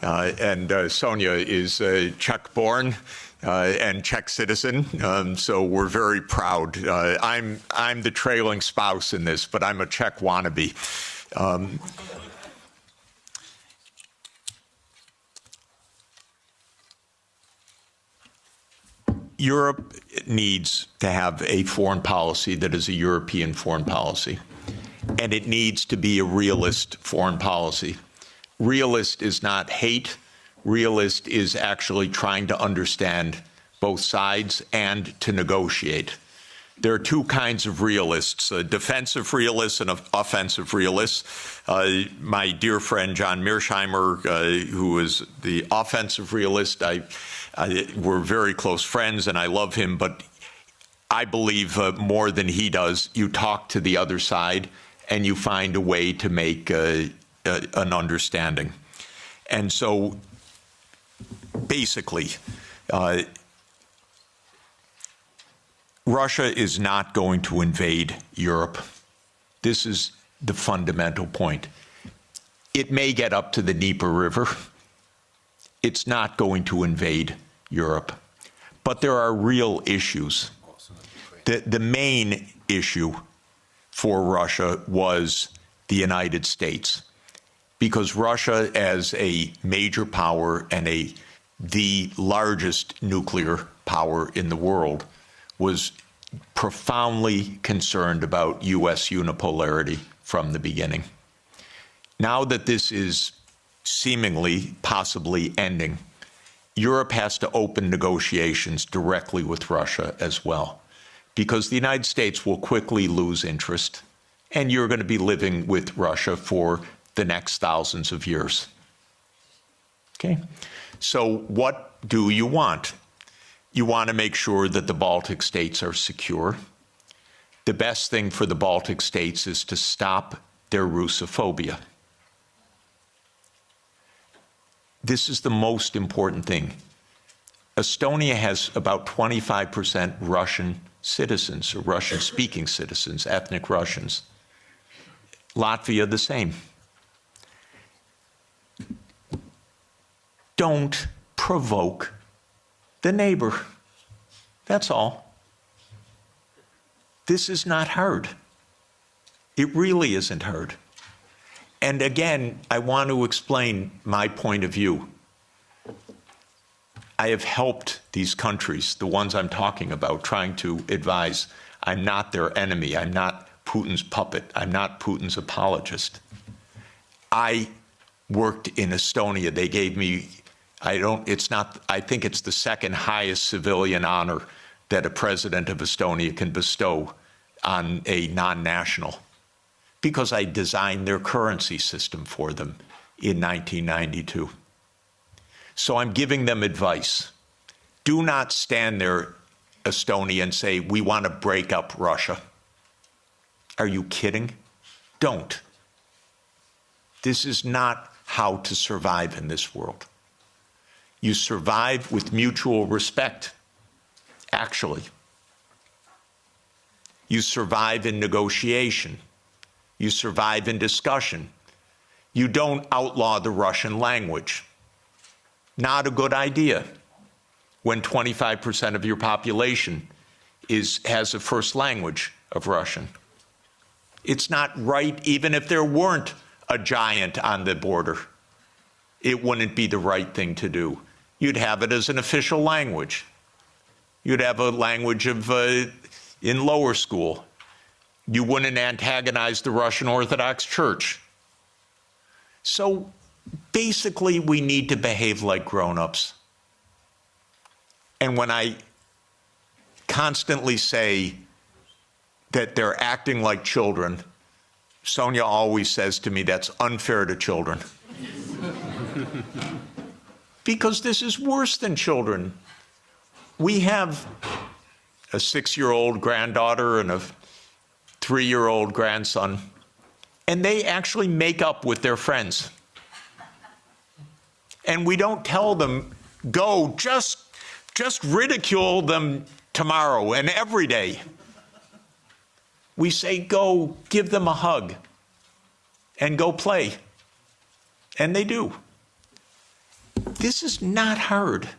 And Sonia is Czech-born and Czech citizen, so we're very proud. I'm the trailing spouse in this, but I'm a Czech wannabe. Europe needs to have a foreign policy that is a European foreign policy, and it needs to be a realist foreign policy. Realist is not hate. Realist is actually trying to understand both sides and to negotiate. There are two kinds of realists, defensive realists and offensive realists. My dear friend John Mearsheimer, who is the offensive realist, we're very close friends and I love him, but I believe more than he does, you talk to the other side and you find a way to make an understanding. And so basically, Russia is not going to invade Europe. This is the fundamental point. It may get up to the Dnieper River. It's not going to invade Europe. But there are real issues. The main issue for Russia was the United States, because Russia, as a major power and the largest nuclear power in the world, was profoundly concerned about U.S. unipolarity from the beginning. Now that this is seemingly, possibly ending, Europe has to open negotiations directly with Russia as well, because the United States will quickly lose interest, and you're going to be living with Russia for the next thousands of years. Okay? So what do you want? You want to make sure that the Baltic states are secure. The best thing for the Baltic states is to stop their Russophobia. This is the most important thing. Estonia has about 25% Russian citizens, or Russian-speaking citizens, ethnic Russians. Latvia, the same. Don't provoke the neighbor. That's all. This is not hard. It really isn't hard. And again, I want to explain my point of view. I have helped these countries, the ones I'm talking about, trying to advise. I'm not their enemy. I'm not Putin's puppet. I'm not Putin's apologist. I worked in Estonia. They gave me, I think it's the second highest civilian honor that a president of Estonia can bestow on a non-national, because I designed their currency system for them in 1992. So I'm giving them advice. Do not stand there, Estonia, and say, we want to break up Russia. Are you kidding? Don't. This is not how to survive in this world. You survive with mutual respect, actually. You survive in negotiation. You survive in discussion. You don't outlaw the Russian language. Not a good idea when 25% of your population has a first language of Russian. It's not right even if there weren't a giant on the border. it wouldn't be the right thing to do. You'd have it as an official language. You'd have a language of in lower school. You wouldn't antagonize the Russian Orthodox Church. So basically, we need to behave like grown-ups. And when I constantly say that they're acting like children, Sonia always says to me, that's unfair to children. Because this is worse than children. We have a 6-year-old granddaughter and a 3-year-old grandson, and they actually make up with their friends. And we don't tell them, go, just ridicule them tomorrow and every day. We say, go, give them a hug, and go play. And they do. This is not hard.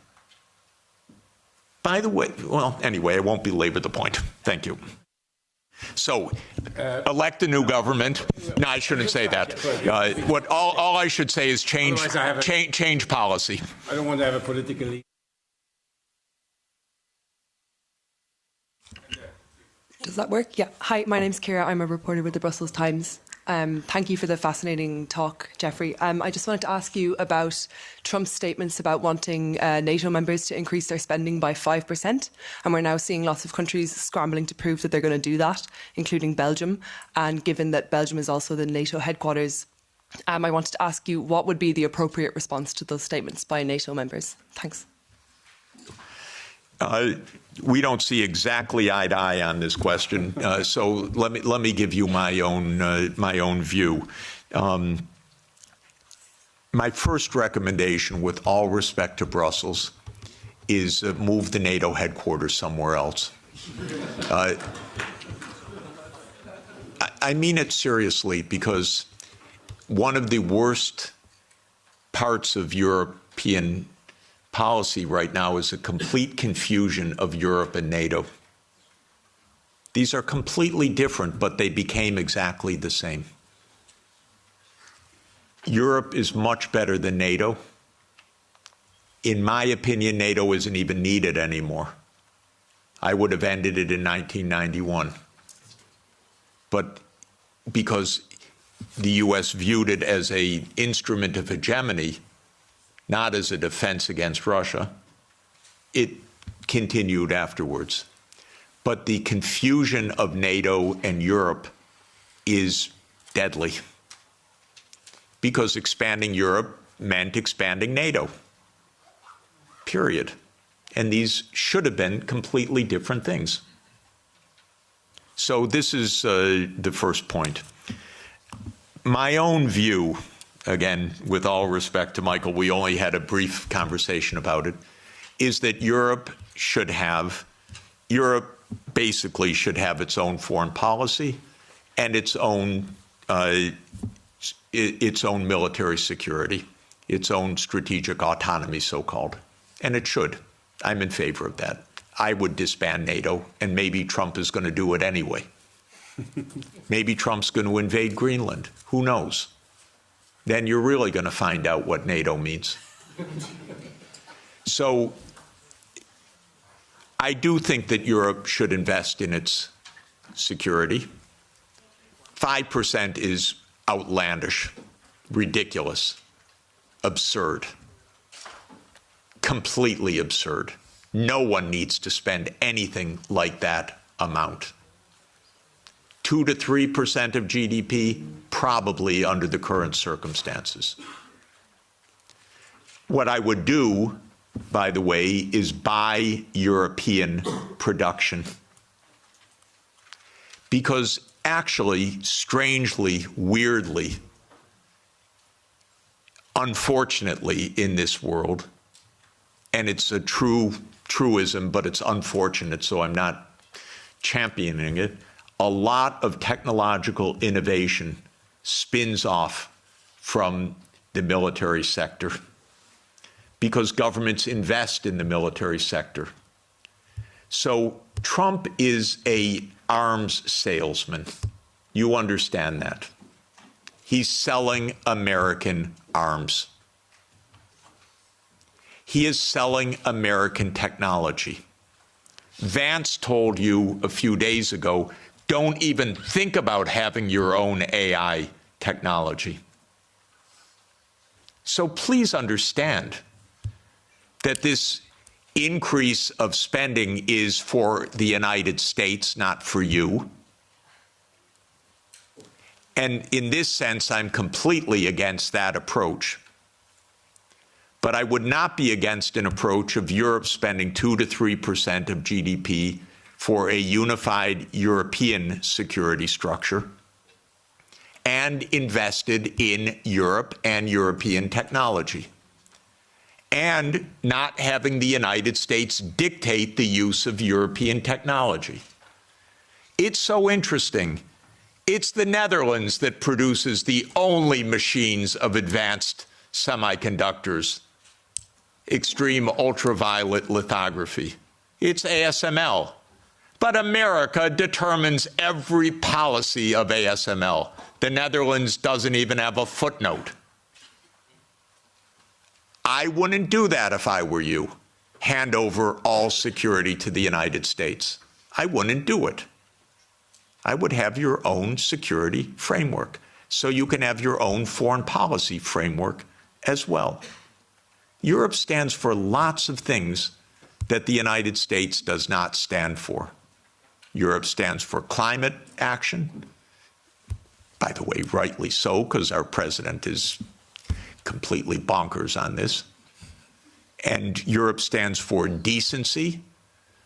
By the way, well, anyway, I won't belabor the point. Thank you. So, elect a new government. No, I shouldn't say that. All I should say is change policy. I don't want to have a political. Does that work? Yeah. Hi, my name's Ciara. I'm a reporter with the Brussels Times. Thank you for the fascinating talk, Jeffrey. I just wanted to ask you about Trump's statements about wanting NATO members to increase their spending by 5%. And we're now seeing lots of countries scrambling to prove that they're going to do that, including Belgium. And given that Belgium is also the NATO headquarters, I wanted to ask you what would be the appropriate response to those statements by NATO members? Thanks. We don't see exactly eye to eye on this question, so let me give you my own view. My first recommendation, with all respect to Brussels, is move the NATO headquarters somewhere else. I mean it seriously, because one of the worst parts of European policy right now is a complete confusion of Europe and NATO. These are completely different, but they became exactly the same. Europe is much better than NATO. In my opinion, NATO isn't even needed anymore. I would have ended it in 1991. But because the US viewed it as an instrument of hegemony, not as a defense against Russia, it continued afterwards. But the confusion of NATO and Europe is deadly, because expanding Europe meant expanding NATO, period. And these should have been completely different things. So this is the first point. My own view, again, with all respect to Michael, we only had a brief conversation about it, is that Europe basically should have its own foreign policy and its own military security, its own strategic autonomy, so-called. And it should. I'm in favor of that. I would disband NATO, and maybe Trump is going to do it anyway. Maybe Trump's going to invade Greenland. Who knows? Then you're really going to find out what NATO means. So I do think that Europe should invest in its security. 5% is outlandish, ridiculous, absurd, completely absurd. No one needs to spend anything like that amount. 2 to 3% of GDP, probably under the current circumstances. What I would do, by the way, is buy European production. Because actually, strangely, weirdly, unfortunately in this world, and it's a truism, but it's unfortunate, so I'm not championing it, a lot of technological innovation spins off from the military sector because governments invest in the military sector. So Trump is an arms salesman. You understand that. He's selling American arms. He is selling American technology. Vance told you a few days ago, don't even think about having your own AI technology. So please understand that this increase of spending is for the United States, not for you. And in this sense, I'm completely against that approach. But I would not be against an approach of Europe spending 2 to 3% of GDP for a unified European security structure and invested in Europe and European technology, and not having the United States dictate the use of European technology. It's so interesting. It's the Netherlands that produces the only machines of advanced semiconductors, extreme ultraviolet lithography. It's ASML. But America determines every policy of ASML. The Netherlands doesn't even have a footnote. I wouldn't do that if I were you. Hand over all security to the United States. I wouldn't do it. I would have your own security framework, so you can have your own foreign policy framework as well. Europe stands for lots of things that the United States does not stand for. Europe stands for climate action. By the way, rightly so, because our president is completely bonkers on this. And Europe stands for decency,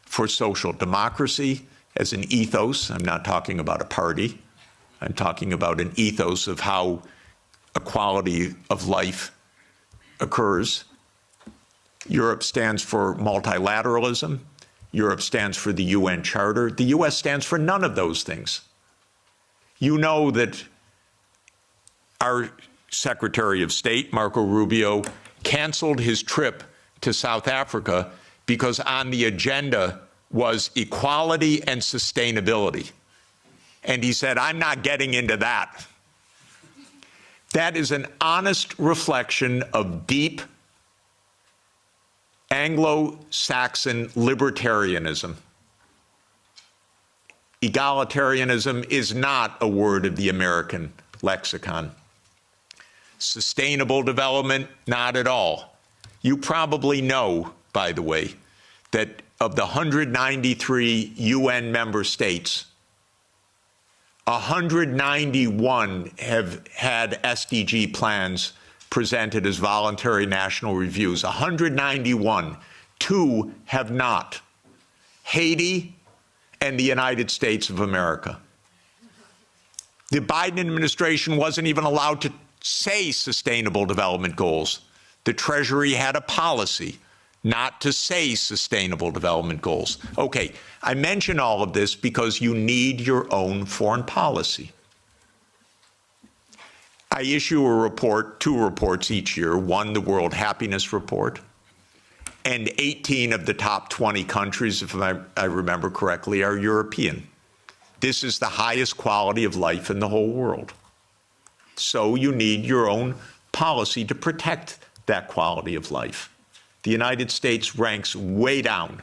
for social democracy as an ethos. I'm not talking about a party. I'm talking about an ethos of how equality of life occurs. Europe stands for multilateralism. Europe stands for the UN Charter. The US stands for none of those things. You know that our Secretary of State, Marco Rubio, canceled his trip to South Africa because on the agenda was equality and sustainability. And he said, I'm not getting into that. That is an honest reflection of deep Anglo-Saxon libertarianism. Egalitarianism is not a word of the American lexicon. Sustainable development, not at all. You probably know, by the way, that of the 193 UN member states, 191 have had SDG plans presented as voluntary national reviews. 191. 2 have not. Haiti and the United States of America. The Biden administration wasn't even allowed to say sustainable development goals. The Treasury had a policy not to say sustainable development goals. Okay, I mention all of this because you need your own foreign policy. I issue a report, 2 reports each year, one, the World Happiness Report, and 18 of the top 20 countries, if I remember correctly, are European. This is the highest quality of life in the whole world. So you need your own policy to protect that quality of life. The United States ranks way down.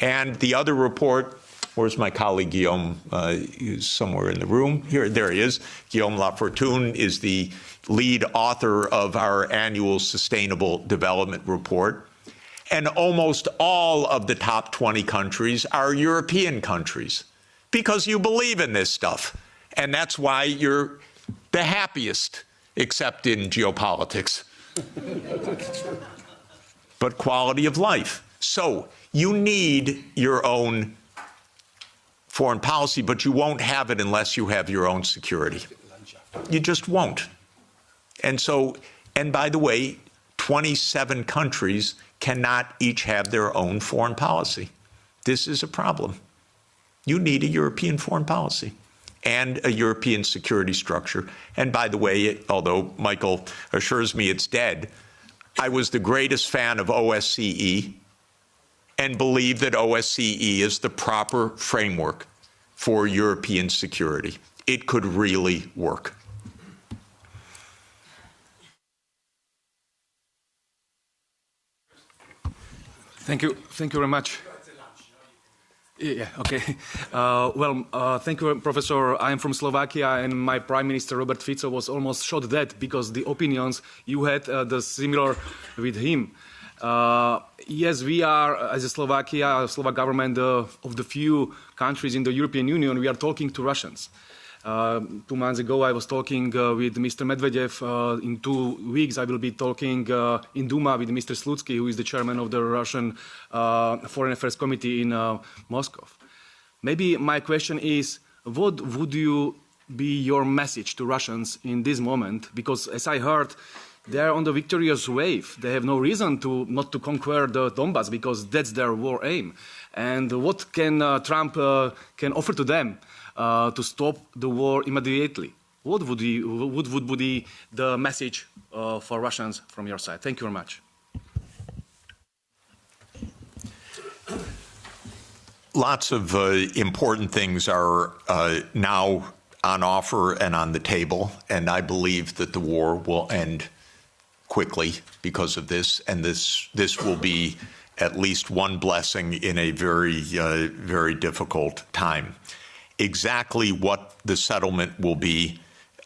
And the other report, where's my colleague Guillaume? He's somewhere in the room. Here, there he is. Guillaume Lafortune is the lead author of our annual Sustainable Development Report. And almost all of the top 20 countries are European countries because you believe in this stuff. And that's why you're the happiest, except in geopolitics. But quality of life. So you need your own foreign policy, but you won't have it unless you have your own security. You just won't. And so, and by the way, 27 countries cannot each have their own foreign policy. This is a problem. You need a European foreign policy and a European security structure. And by the way, although Michael assures me it's dead, I was the greatest fan of OSCE and believe that OSCE is the proper framework for European security. It could really work. Thank you very much. Yeah, okay. Thank you, Professor. I am from Slovakia, and my Prime Minister, Robert Fico, was almost shot dead because the opinions you had the similar with him. Yes, we are, as a Slovak government, of the few countries in the European Union, we are talking to Russians. 2 months ago, I was talking with Mr. Medvedev. In 2 weeks, I will be talking in Duma with Mr. Slutsky, who is the chairman of the Russian Foreign Affairs Committee in Moscow. Maybe my question is, what would be your message to Russians in this moment? Because as I heard, they are on the victorious wave. They have no reason not to conquer the Donbass because that's their war aim. And what can Trump can offer to them to stop the war immediately? What would be the message for Russians from your side? Thank you very much. Lots of important things are now on offer and on the table, and I believe that the war will end quickly because of this, and this will be at least one blessing in a very difficult time. Exactly what the settlement will be,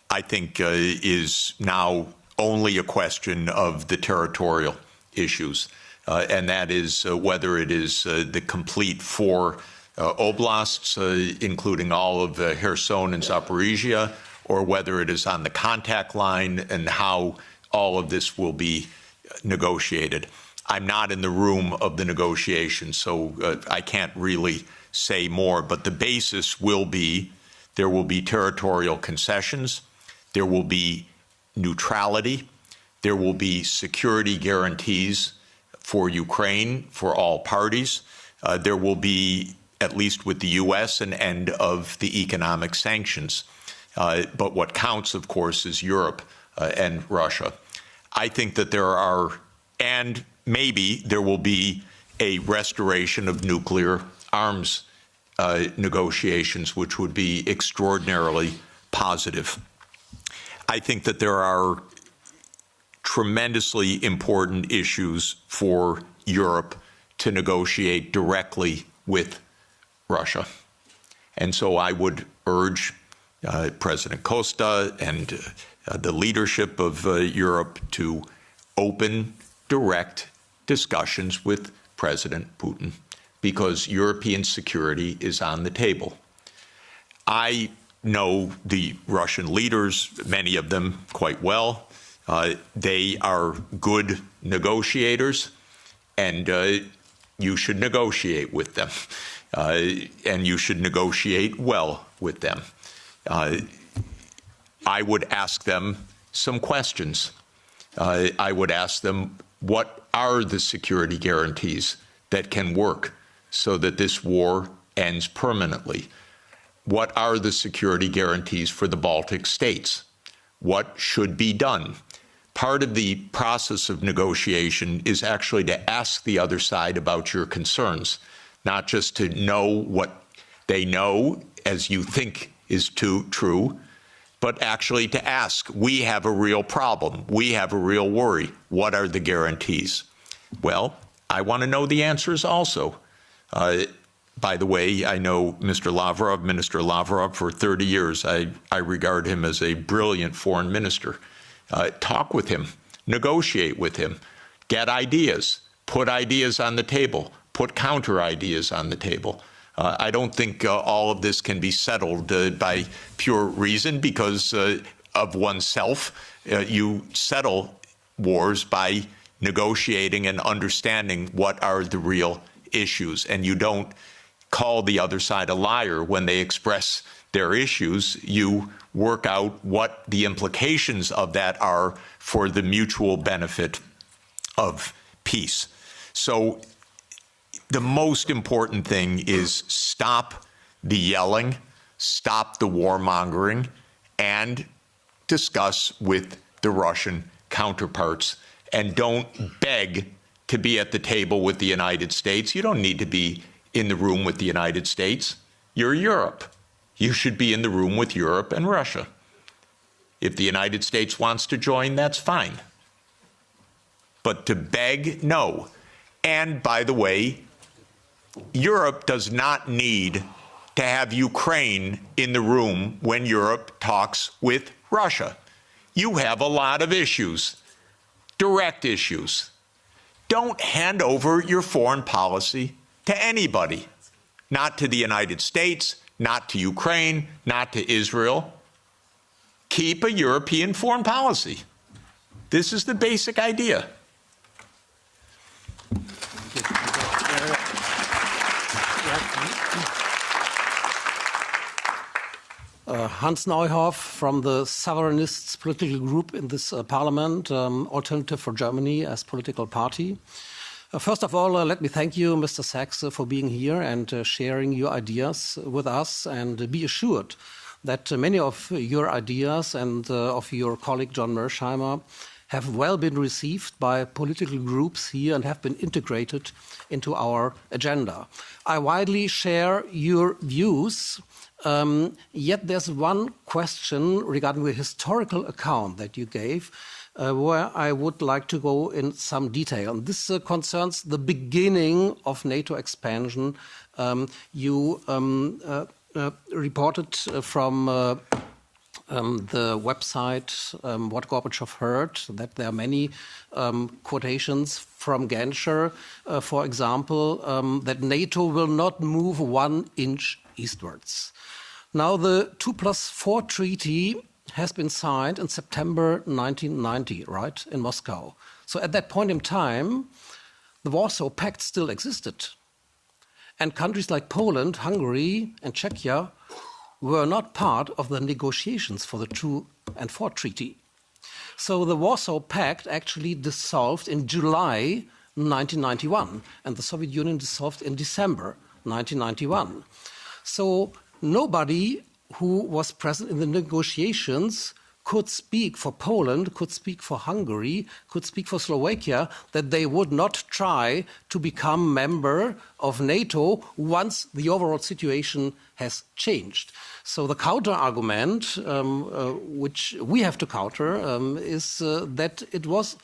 I think, is now only a question of the territorial issues, and that is whether it is the complete 4 oblasts, including all of Kherson and Zaporizhia, or whether it is on the contact line and how all of this will be negotiated. I'm not in the room of the negotiations, so I can't really say more, but the basis will be there will be territorial concessions, there will be neutrality, there will be security guarantees for Ukraine, for all parties. There will be, at least with the U.S., an end of the economic sanctions. But what counts, of course, is Europe and Russia. I think that there are, and maybe there will be a restoration of nuclear arms negotiations, which would be extraordinarily positive. I think that there are tremendously important issues for Europe to negotiate directly with Russia. And so I would urge President Costa and the leadership of Europe to open direct discussions with President Putin, because European security is on the table. I know the Russian leaders, many of them quite well. They are good negotiators, and you should negotiate with them, and you should negotiate well with them. I would ask them some questions. I would ask them, what are the security guarantees that can work so that this war ends permanently? What are the security guarantees for the Baltic states? What should be done? Part of the process of negotiation is actually to ask the other side about your concerns, not just to know what they know as you think is true, but actually to ask, we have a real problem, we have a real worry, what are the guarantees? Well, I want to know the answers also. By the way, I know Minister Lavrov, for 30 years. I regard him as a brilliant foreign minister. Talk with him, negotiate with him, get ideas, put ideas on the table, put counter ideas on the table. I don't think all of this can be settled by pure reason because of oneself. You settle wars by negotiating and understanding what are the real issues, and you don't call the other side a liar when they express their issues. You work out what the implications of that are for the mutual benefit of peace. So the most important thing is stop the yelling, stop the warmongering, and discuss with the Russian counterparts. And don't beg to be at the table with the United States. You don't need to be in the room with the United States. You're Europe. You should be in the room with Europe and Russia. If the United States wants to join, that's fine. But to beg, no. And by the way, Europe does not need to have Ukraine in the room when Europe talks with Russia. You have a lot of issues, direct issues. Don't hand over your foreign policy to anybody, not to the United States, not to Ukraine, not to Israel. Keep a European foreign policy. This is the basic idea. Hans Neuhoff from the Sovereignists political group in this parliament, Alternative for Germany as political party. First of all, let me thank you, Mr. Sachs, for being here and sharing your ideas with us, and be assured that many of your ideas and of your colleague John Mersheimer have well been received by political groups here and have been integrated into our agenda. I widely share your views, yet there's one question regarding the historical account that you gave, where I would like to go in some detail. And this concerns the beginning of NATO expansion. You reported from the website What Gorbachev Heard that there are many quotations from Genscher, for example, that NATO will not move 1 inch eastwards. Now, the 2+4 treaty has been signed in September 1990, right, in Moscow. So at that point in time, the Warsaw Pact still existed. And countries like Poland, Hungary, and Czechia were not part of the negotiations for the 2 and 4 treaty. So the Warsaw Pact actually dissolved in July 1991, and the Soviet Union dissolved in December 1991. So nobody who was present in the negotiations could speak for Poland, could speak for Hungary, could speak for Slovakia, that they would not try to become member of NATO once the overall situation has changed. So the counter-argument, which we have to counter, is that it was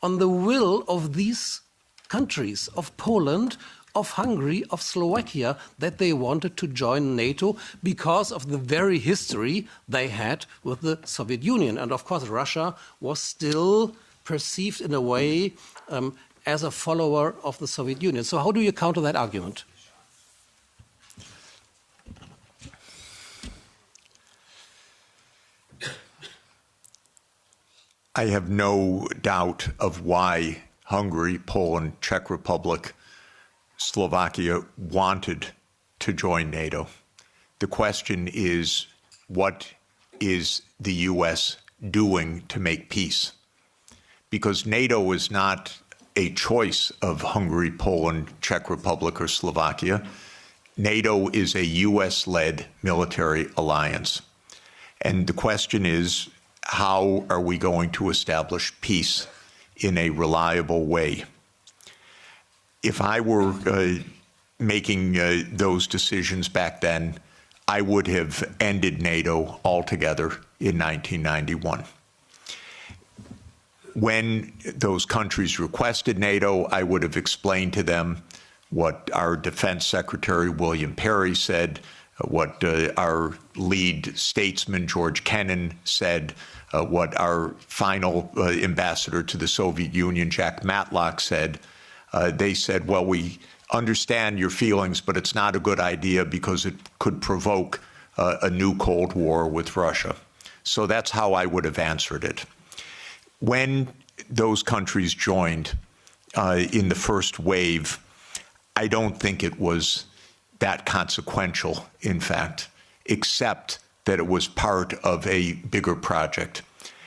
on the will of these countries, of Poland, of Hungary, of Slovakia, that they wanted to join NATO because of the very history they had with the Soviet Union. And of course, Russia was still perceived in a way as a follower of the Soviet Union. So how do you counter that argument? I have no doubt of why Hungary, Poland, Czech Republic, Slovakia wanted to join NATO. The question is, what is the U.S. doing to make peace? Because NATO is not a choice of Hungary, Poland, Czech Republic, or Slovakia. NATO is a U.S.-led military alliance. And the question is, how are we going to establish peace in a reliable way? If I were making those decisions back then, I would have ended NATO altogether in 1991. When those countries requested NATO, I would have explained to them what our Defense Secretary William Perry said, what our lead statesman George Kennan said, what our final ambassador to the Soviet Union, Jack Matlock, said. They said, well, we understand your feelings, but it's not a good idea because it could provoke a new Cold War with Russia. So that's how I would have answered it. When those countries joined in the first wave, I don't think it was that consequential, in fact, except that it was part of a bigger project.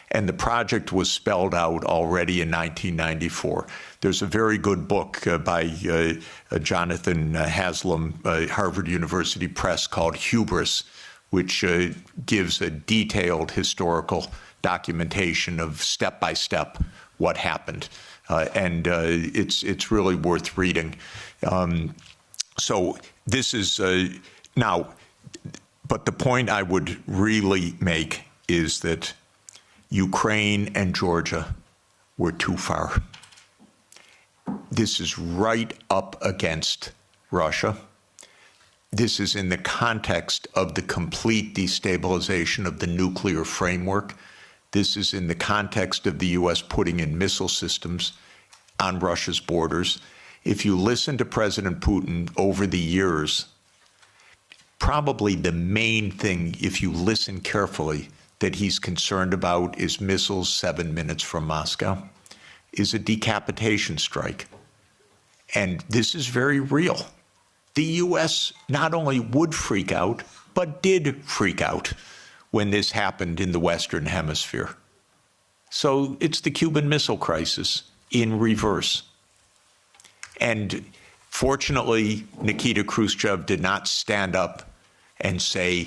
And the project was spelled out already in 1994. There's a very good book by Jonathan Haslam, Harvard University Press, called Hubris, which gives a detailed historical documentation of step-by-step what happened. And it's really worth reading. So this is now, but the point I would really make is that Ukraine and Georgia were too far. This is right up against Russia. This is in the context of the complete destabilization of the nuclear framework. This is in the context of the U.S. putting in missile systems on Russia's borders. If you listen to President Putin over the years, probably the main thing, if you listen carefully, that he's concerned about is missiles 7 minutes from Moscow, is a decapitation strike. And this is very real. The U.S. not only would freak out, but did freak out when this happened in the Western Hemisphere. So it's the Cuban Missile Crisis in reverse. And fortunately, Nikita Khrushchev did not stand up and say,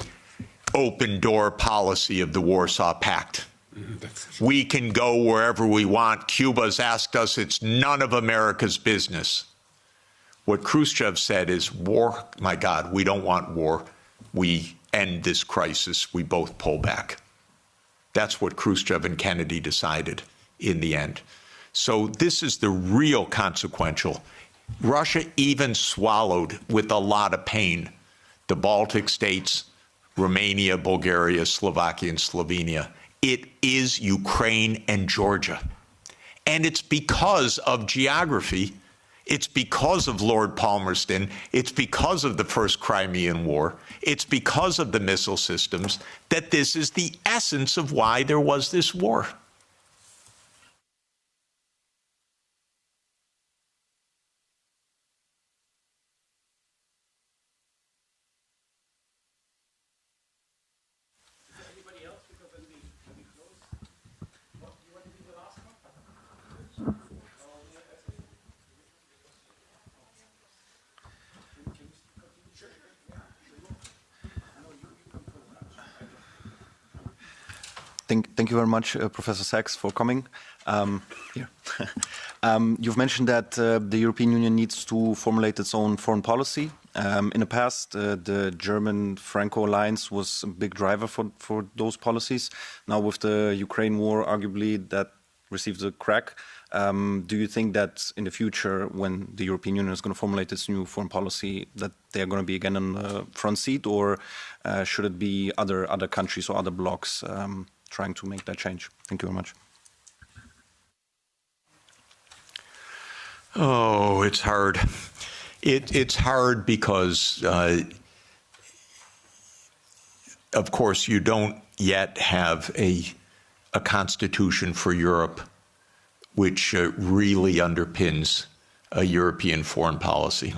open door policy of the Warsaw Pact. We can go wherever we want. Cuba's asked us, it's none of America's business. What Khrushchev said is, war, my God, we don't want war. We end this crisis. We both pull back. That's what Khrushchev and Kennedy decided in the end. So this is the real consequential. Russia even swallowed with a lot of pain the Baltic states, Romania, Bulgaria, Slovakia, and Slovenia. It is Ukraine and Georgia. And it's because of geography. It's because of Lord Palmerston. It's because of the First Crimean War. It's because of the missile systems that this is the essence of why there was this war. Thank you very much, Professor Sachs, for coming. You've mentioned that the European Union needs to formulate its own foreign policy. In the past, the German-Franco alliance was a big driver for those policies. Now, with the Ukraine war, arguably that received a crack. Do you think that in the future, when the European Union is going to formulate its new foreign policy, that they are going to be again on the front seat, or should it be other countries or other blocs trying to make that change? Thank you very much. Oh, it's hard. It's hard because, of course, you don't yet have a constitution for Europe which really underpins a European foreign policy.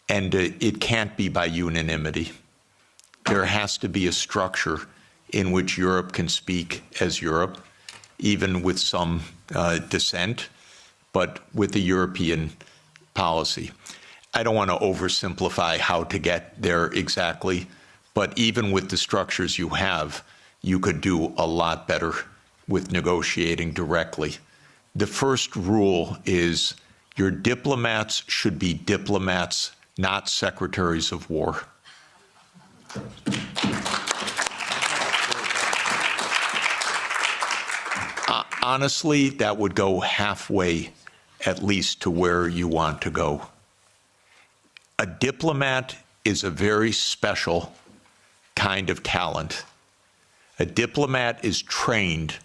And it can't be by unanimity. There has to be a structure in which Europe can speak as Europe, even with some dissent, but with a European policy. I don't want to oversimplify how to get there exactly, but even with the structures you have, you could do a lot better with negotiating directly. The first rule is your diplomats should be diplomats, not secretaries of war. Honestly, that would go halfway, at least, to where you want to go. A diplomat is a very special kind of talent. A diplomat is trained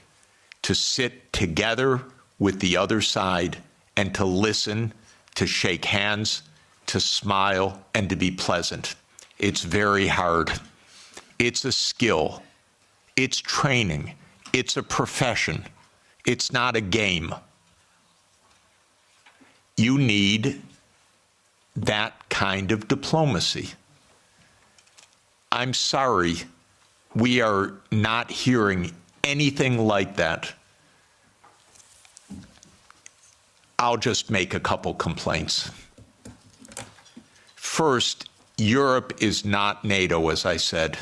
to sit together with the other side and to listen, to shake hands, to smile, and to be pleasant. It's very hard. It's a skill. It's training. It's a profession. It's not a game. You need that kind of diplomacy. I'm sorry, we are not hearing anything like that. I'll just make a couple complaints. First, Europe is not NATO, as I said.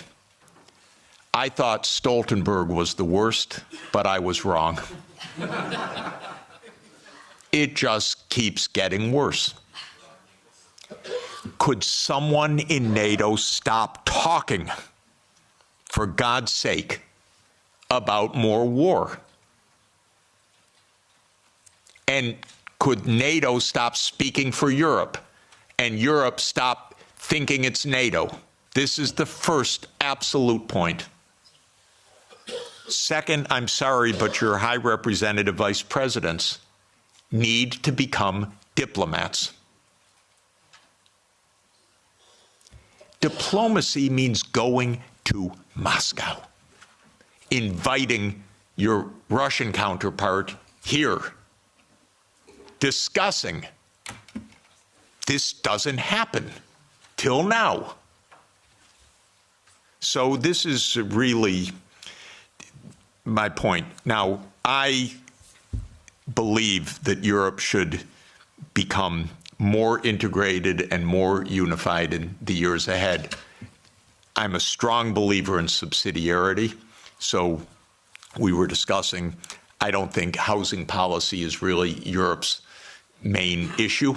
I thought Stoltenberg was the worst, but I was wrong. It just keeps getting worse. Could someone in NATO stop talking, for God's sake, about more war? And could NATO stop speaking for Europe and Europe stop thinking it's NATO? This is the first absolute point. Second, I'm sorry, but your High Representative Vice Presidents need to become diplomats. Diplomacy means going to Moscow, inviting your Russian counterpart here, discussing. This doesn't happen till now. So this is really my point. Now, I believe that Europe should become more integrated and more unified in the years ahead. I'm a strong believer in subsidiarity. So we were discussing, I don't think housing policy is really Europe's main issue.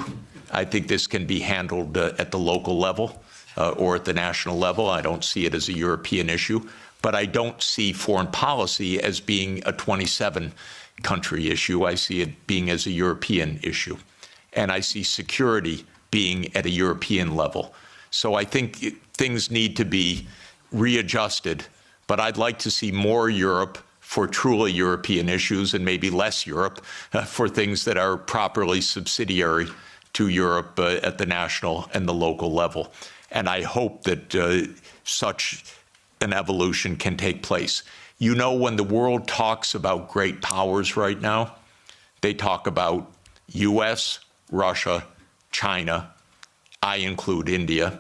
I think this can be handled at the local level or at the national level. I don't see it as a European issue, but I don't see foreign policy as being a 27-country issue. I see it being as a European issue. And I see security being at a European level. So I think things need to be readjusted, but I'd like to see more Europe for truly European issues and maybe less Europe for things that are properly subsidiary to Europe at the national and the local level. And I hope that such an evolution can take place. You know, when the world talks about great powers right now, they talk about US, Russia, China, I include India,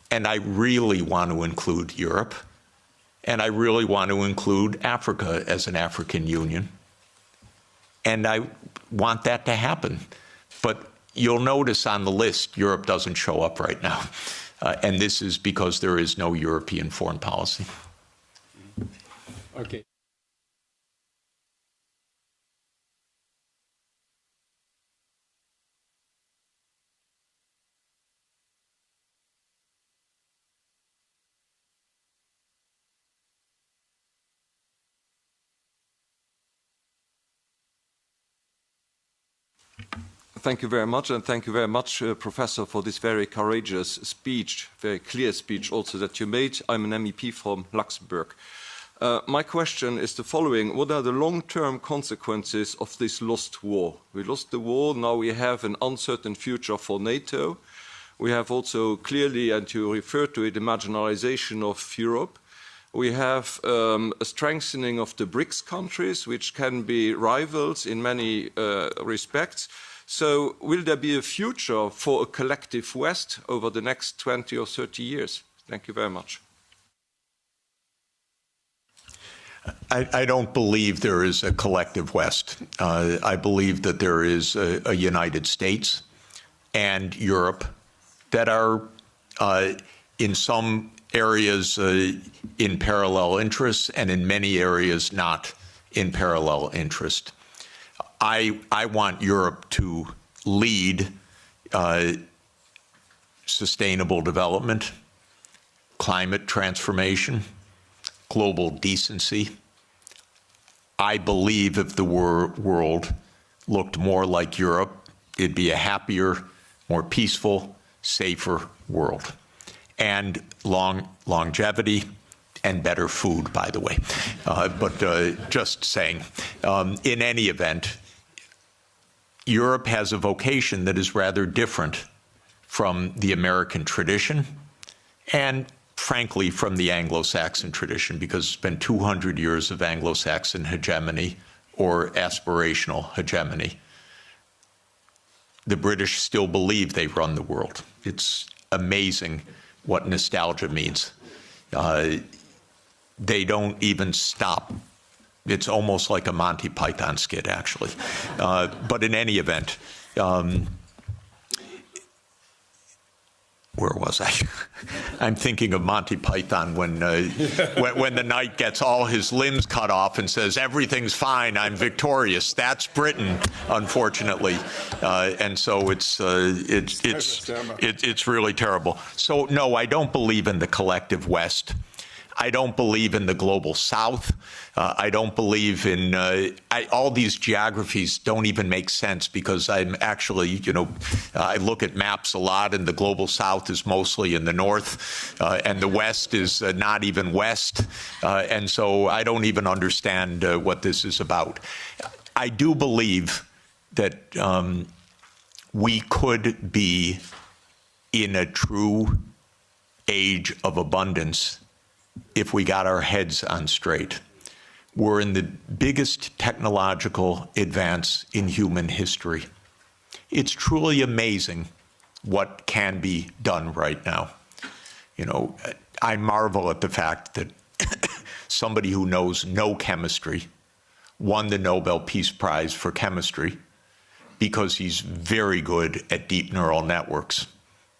and I really want to include Europe, and I really want to include Africa as an African Union, and I want that to happen. But you'll notice on the list, Europe doesn't show up right now, and this is because there is no European foreign policy. Okay. Thank you very much, and thank you very much, Professor, for this very courageous speech, very clear speech also that you made. I'm an MEP from Luxembourg. My question is the following. What are the long-term consequences of this lost war? We lost the war, now we have an uncertain future for NATO. We have also clearly, and you refer to it, the marginalization of Europe. We have a strengthening of the BRICS countries, which can be rivals in many respects. So will there be a future for a collective West over the next 20 or 30 years? Thank you very much. I don't believe there is a collective West. I believe that there is a United States and Europe that are in some areas in parallel interests and in many areas not in parallel interest. I want Europe to lead sustainable development, climate transformation, global decency. I believe if the world looked more like Europe, it'd be a happier, more peaceful, safer world. And longevity and better food, by the way. But just saying, in any event, Europe has a vocation that is rather different from the American tradition and, frankly, from the Anglo-Saxon tradition, because it's been 200 years of Anglo-Saxon hegemony or aspirational hegemony. The British still believe they run the world. It's amazing what nostalgia means. They don't even stop. It's almost like a Monty Python skit, actually. But in any event, where was I? I'm thinking of Monty Python when the knight gets all his limbs cut off and says, "Everything's fine, I'm victorious." That's Britain, unfortunately, and so it's really terrible. So no, I don't believe in the collective West. I don't believe in the global south. I don't believe in all these geographies don't even make sense because I'm actually, I look at maps a lot, and the global south is mostly in the north, and the west is not even west. And so I don't even understand what this is about. I do believe that we could be in a true age of abundance if we got our heads on straight. We're in the biggest technological advance in human history. It's truly amazing what can be done right now. I marvel at the fact that somebody who knows no chemistry won the Nobel Peace Prize for chemistry because he's very good at deep neural networks,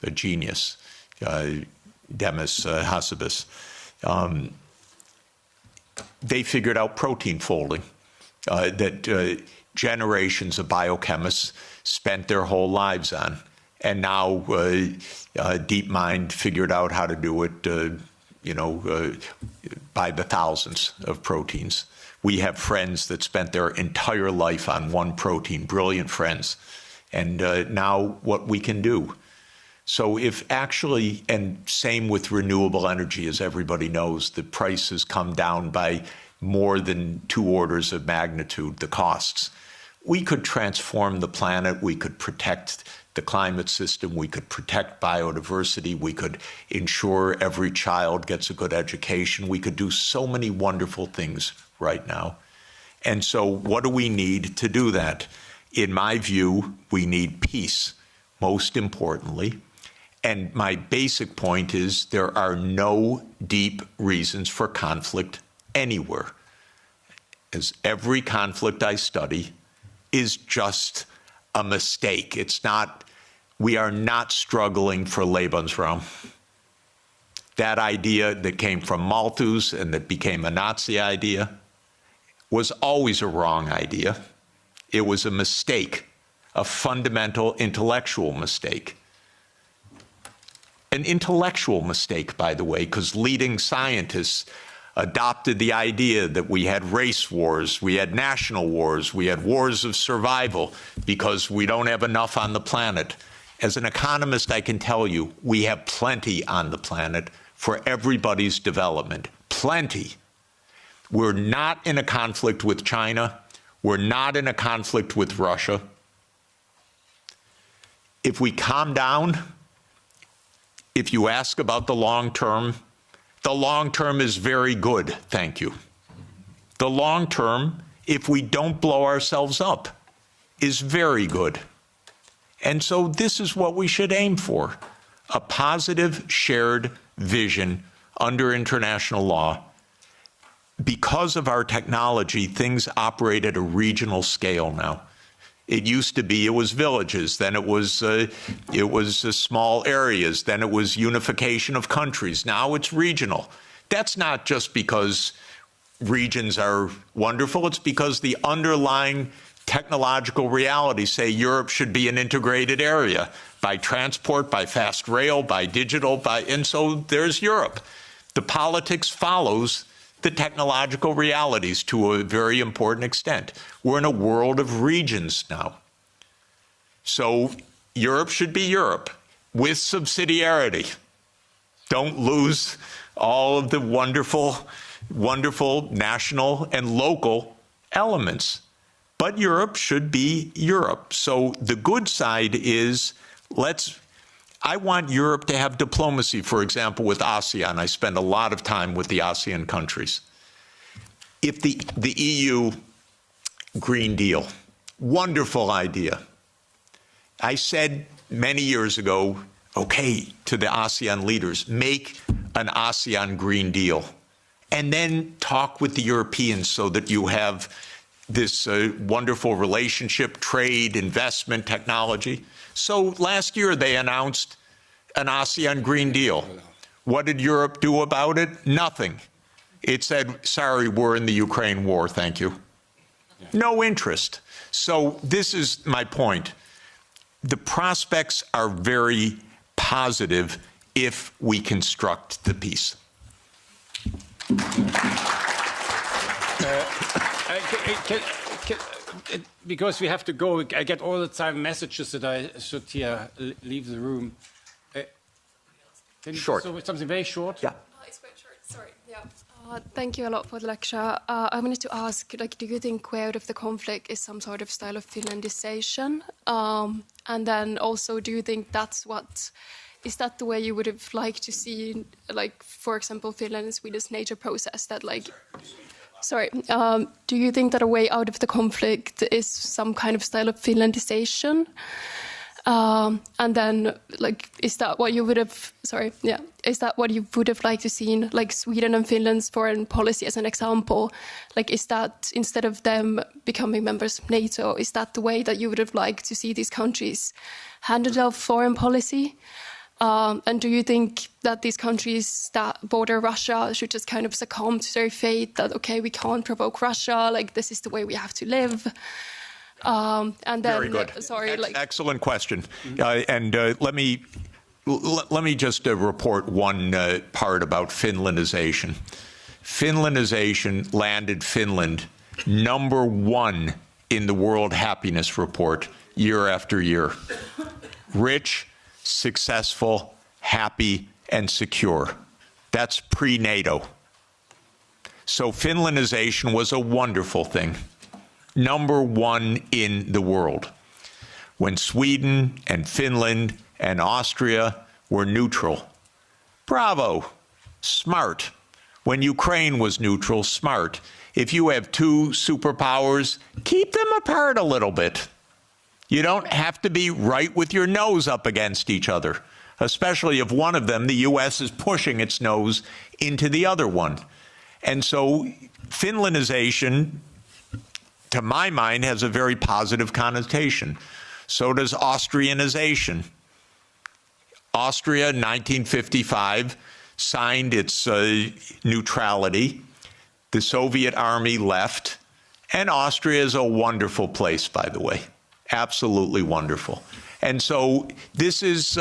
a genius, Demis Hassabis. They figured out protein folding that generations of biochemists spent their whole lives on. And now DeepMind figured out how to do it, by the thousands of proteins. We have friends that spent their entire life on one protein, brilliant friends. And now what we can do. So if actually, and same with renewable energy, as everybody knows, the price has come down by more than 2 orders of magnitude, the costs. We could transform the planet, we could protect the climate system, we could protect biodiversity, we could ensure every child gets a good education, we could do so many wonderful things right now. And so what do we need to do that? In my view, we need peace, most importantly. And my basic point is there are no deep reasons for conflict anywhere. As every conflict I study is just a mistake. It's not, we are not struggling for Lebensraum. That idea that came from Malthus and that became a Nazi idea was always a wrong idea. It was a mistake, a fundamental intellectual mistake. An intellectual mistake, by the way, because leading scientists adopted the idea that we had race wars, we had national wars, we had wars of survival because we don't have enough on the planet. As an economist, I can tell you, we have plenty on the planet for everybody's development. Plenty. We're not in a conflict with China. We're not in a conflict with Russia. If we calm down, if you ask about the long term is very good, thank you. The long term, if we don't blow ourselves up, is very good. And so this is what we should aim for, a positive shared vision under international law. Because of our technology, things operate at a regional scale now. It used to be, it was villages, then it was small areas, then it was unification of countries. Now it's regional. That's not just because regions are wonderful, it's because the underlying technological realities say Europe should be an integrated area by transport, by fast rail, by digital, and so there's Europe. The politics follows the technological realities to a very important extent. We're in a world of regions now. So Europe should be Europe with subsidiarity. Don't lose all of the wonderful, wonderful national and local elements. But Europe should be Europe. So the good side is, I want Europe to have diplomacy, for example, with ASEAN. I spend a lot of time with the ASEAN countries. If the EU Green Deal, wonderful idea. I said many years ago, okay, to the ASEAN leaders, make an ASEAN Green Deal, and then talk with the Europeans so that you have this wonderful relationship, trade, investment, technology. So last year they announced an ASEAN Green Deal. What did Europe do about it? Nothing. It said, sorry, we're in the Ukraine war, thank you. No interest. So this is my point. The prospects are very positive if we construct the peace. Because we have to go, I get all the time messages that I should here leave the room. Can you Short. So something very short? Yeah. It's quite short. Sorry. Yeah. Thank you a lot for the lecture. I wanted to ask, like, do you think way out of the conflict is some sort of style of Finlandization? And then also, do you think is that the way you would have liked to see, like, for example, Finland and Sweden's NATO process that, like, do you think that a way out of the conflict is some kind of style of Finlandization? And then, like, is that what you would have? Is that what you would have liked to see, like Sweden and Finland's foreign policy as an example? Like, is that instead of them becoming members of NATO, is that the way that you would have liked to see these countries handle their foreign policy? And do you think that these countries that border Russia should just kind of succumb to their fate? That okay, we can't provoke Russia. Like, this is the way we have to live. And then, very good. Excellent question. And let me just report one part about Finlandization. Finlandization landed Finland #1 in the World Happiness Report year after year. Rich, successful, happy, and secure. That's pre-NATO. So Finlandization was a wonderful thing. #1 in the world. When Sweden and Finland and Austria were neutral. Bravo, smart. When Ukraine was neutral, smart. If you have two superpowers, keep them apart a little bit. You don't have to be right with your nose up against each other, especially if one of them, the US, is pushing its nose into the other one. And so Finlandization, to my mind, has a very positive connotation. So does Austrianization. Austria, 1955, signed its neutrality. The Soviet army left. And Austria is a wonderful place, by the way. Absolutely wonderful. And so this is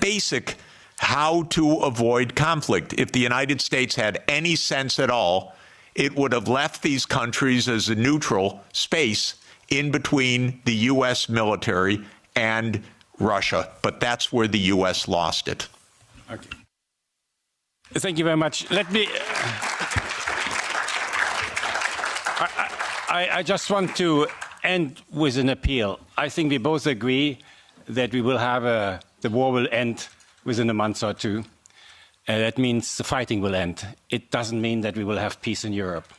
basic how to avoid conflict. If the United States had any sense at all, it would have left these countries as a neutral space in between the U.S. military and Russia. But that's where the U.S. lost it. Okay. Thank you very much. Let me... I just want to end with an appeal. I think we both agree that we will have the war will end within a month or two. That means the fighting will end. It doesn't mean that we will have peace in Europe.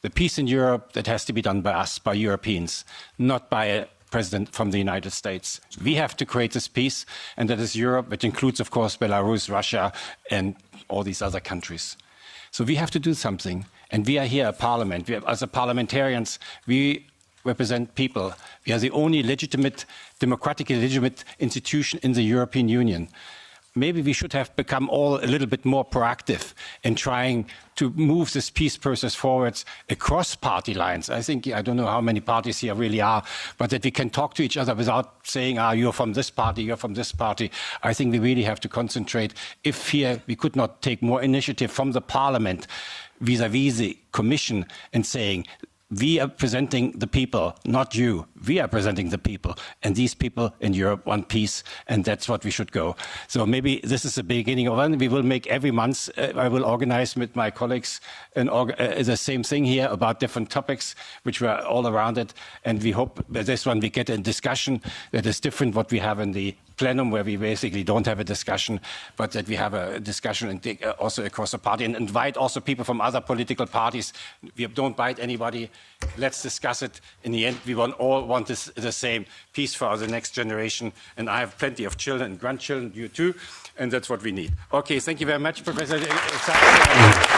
The peace in Europe, that has to be done by us, by Europeans, not by a president from the United States. We have to create this peace, and that is Europe, which includes, of course, Belarus, Russia, and all these other countries. So we have to do something. And we are here at Parliament. As parliamentarians, we represent people. We are the only legitimate, democratically legitimate institution in the European Union. Maybe we should have become all a little bit more proactive in trying to move this peace process forwards across party lines. I think, I don't know how many parties here really are, but that we can talk to each other without saying, you're from this party, you're from this party. I think we really have to concentrate. If here we could not take more initiative from the Parliament vis-à-vis the Commission and saying, we are presenting the people, not you. We are presenting the people. And these people in Europe want peace, and that's what we should go. So maybe this is the beginning of one. We will make every month, I will organize with my colleagues the same thing here about different topics, which were all around it. And we hope that this one we get a discussion that is different what we have in the plenum, where we basically don't have a discussion, but that we have a discussion and also across the party, and invite also people from other political parties. We don't bite anybody. Let's discuss it. In the end, we all want the same peace for the next generation. And I have plenty of children and grandchildren, you too, and that's what we need. Okay, thank you very much, Professor Sachs.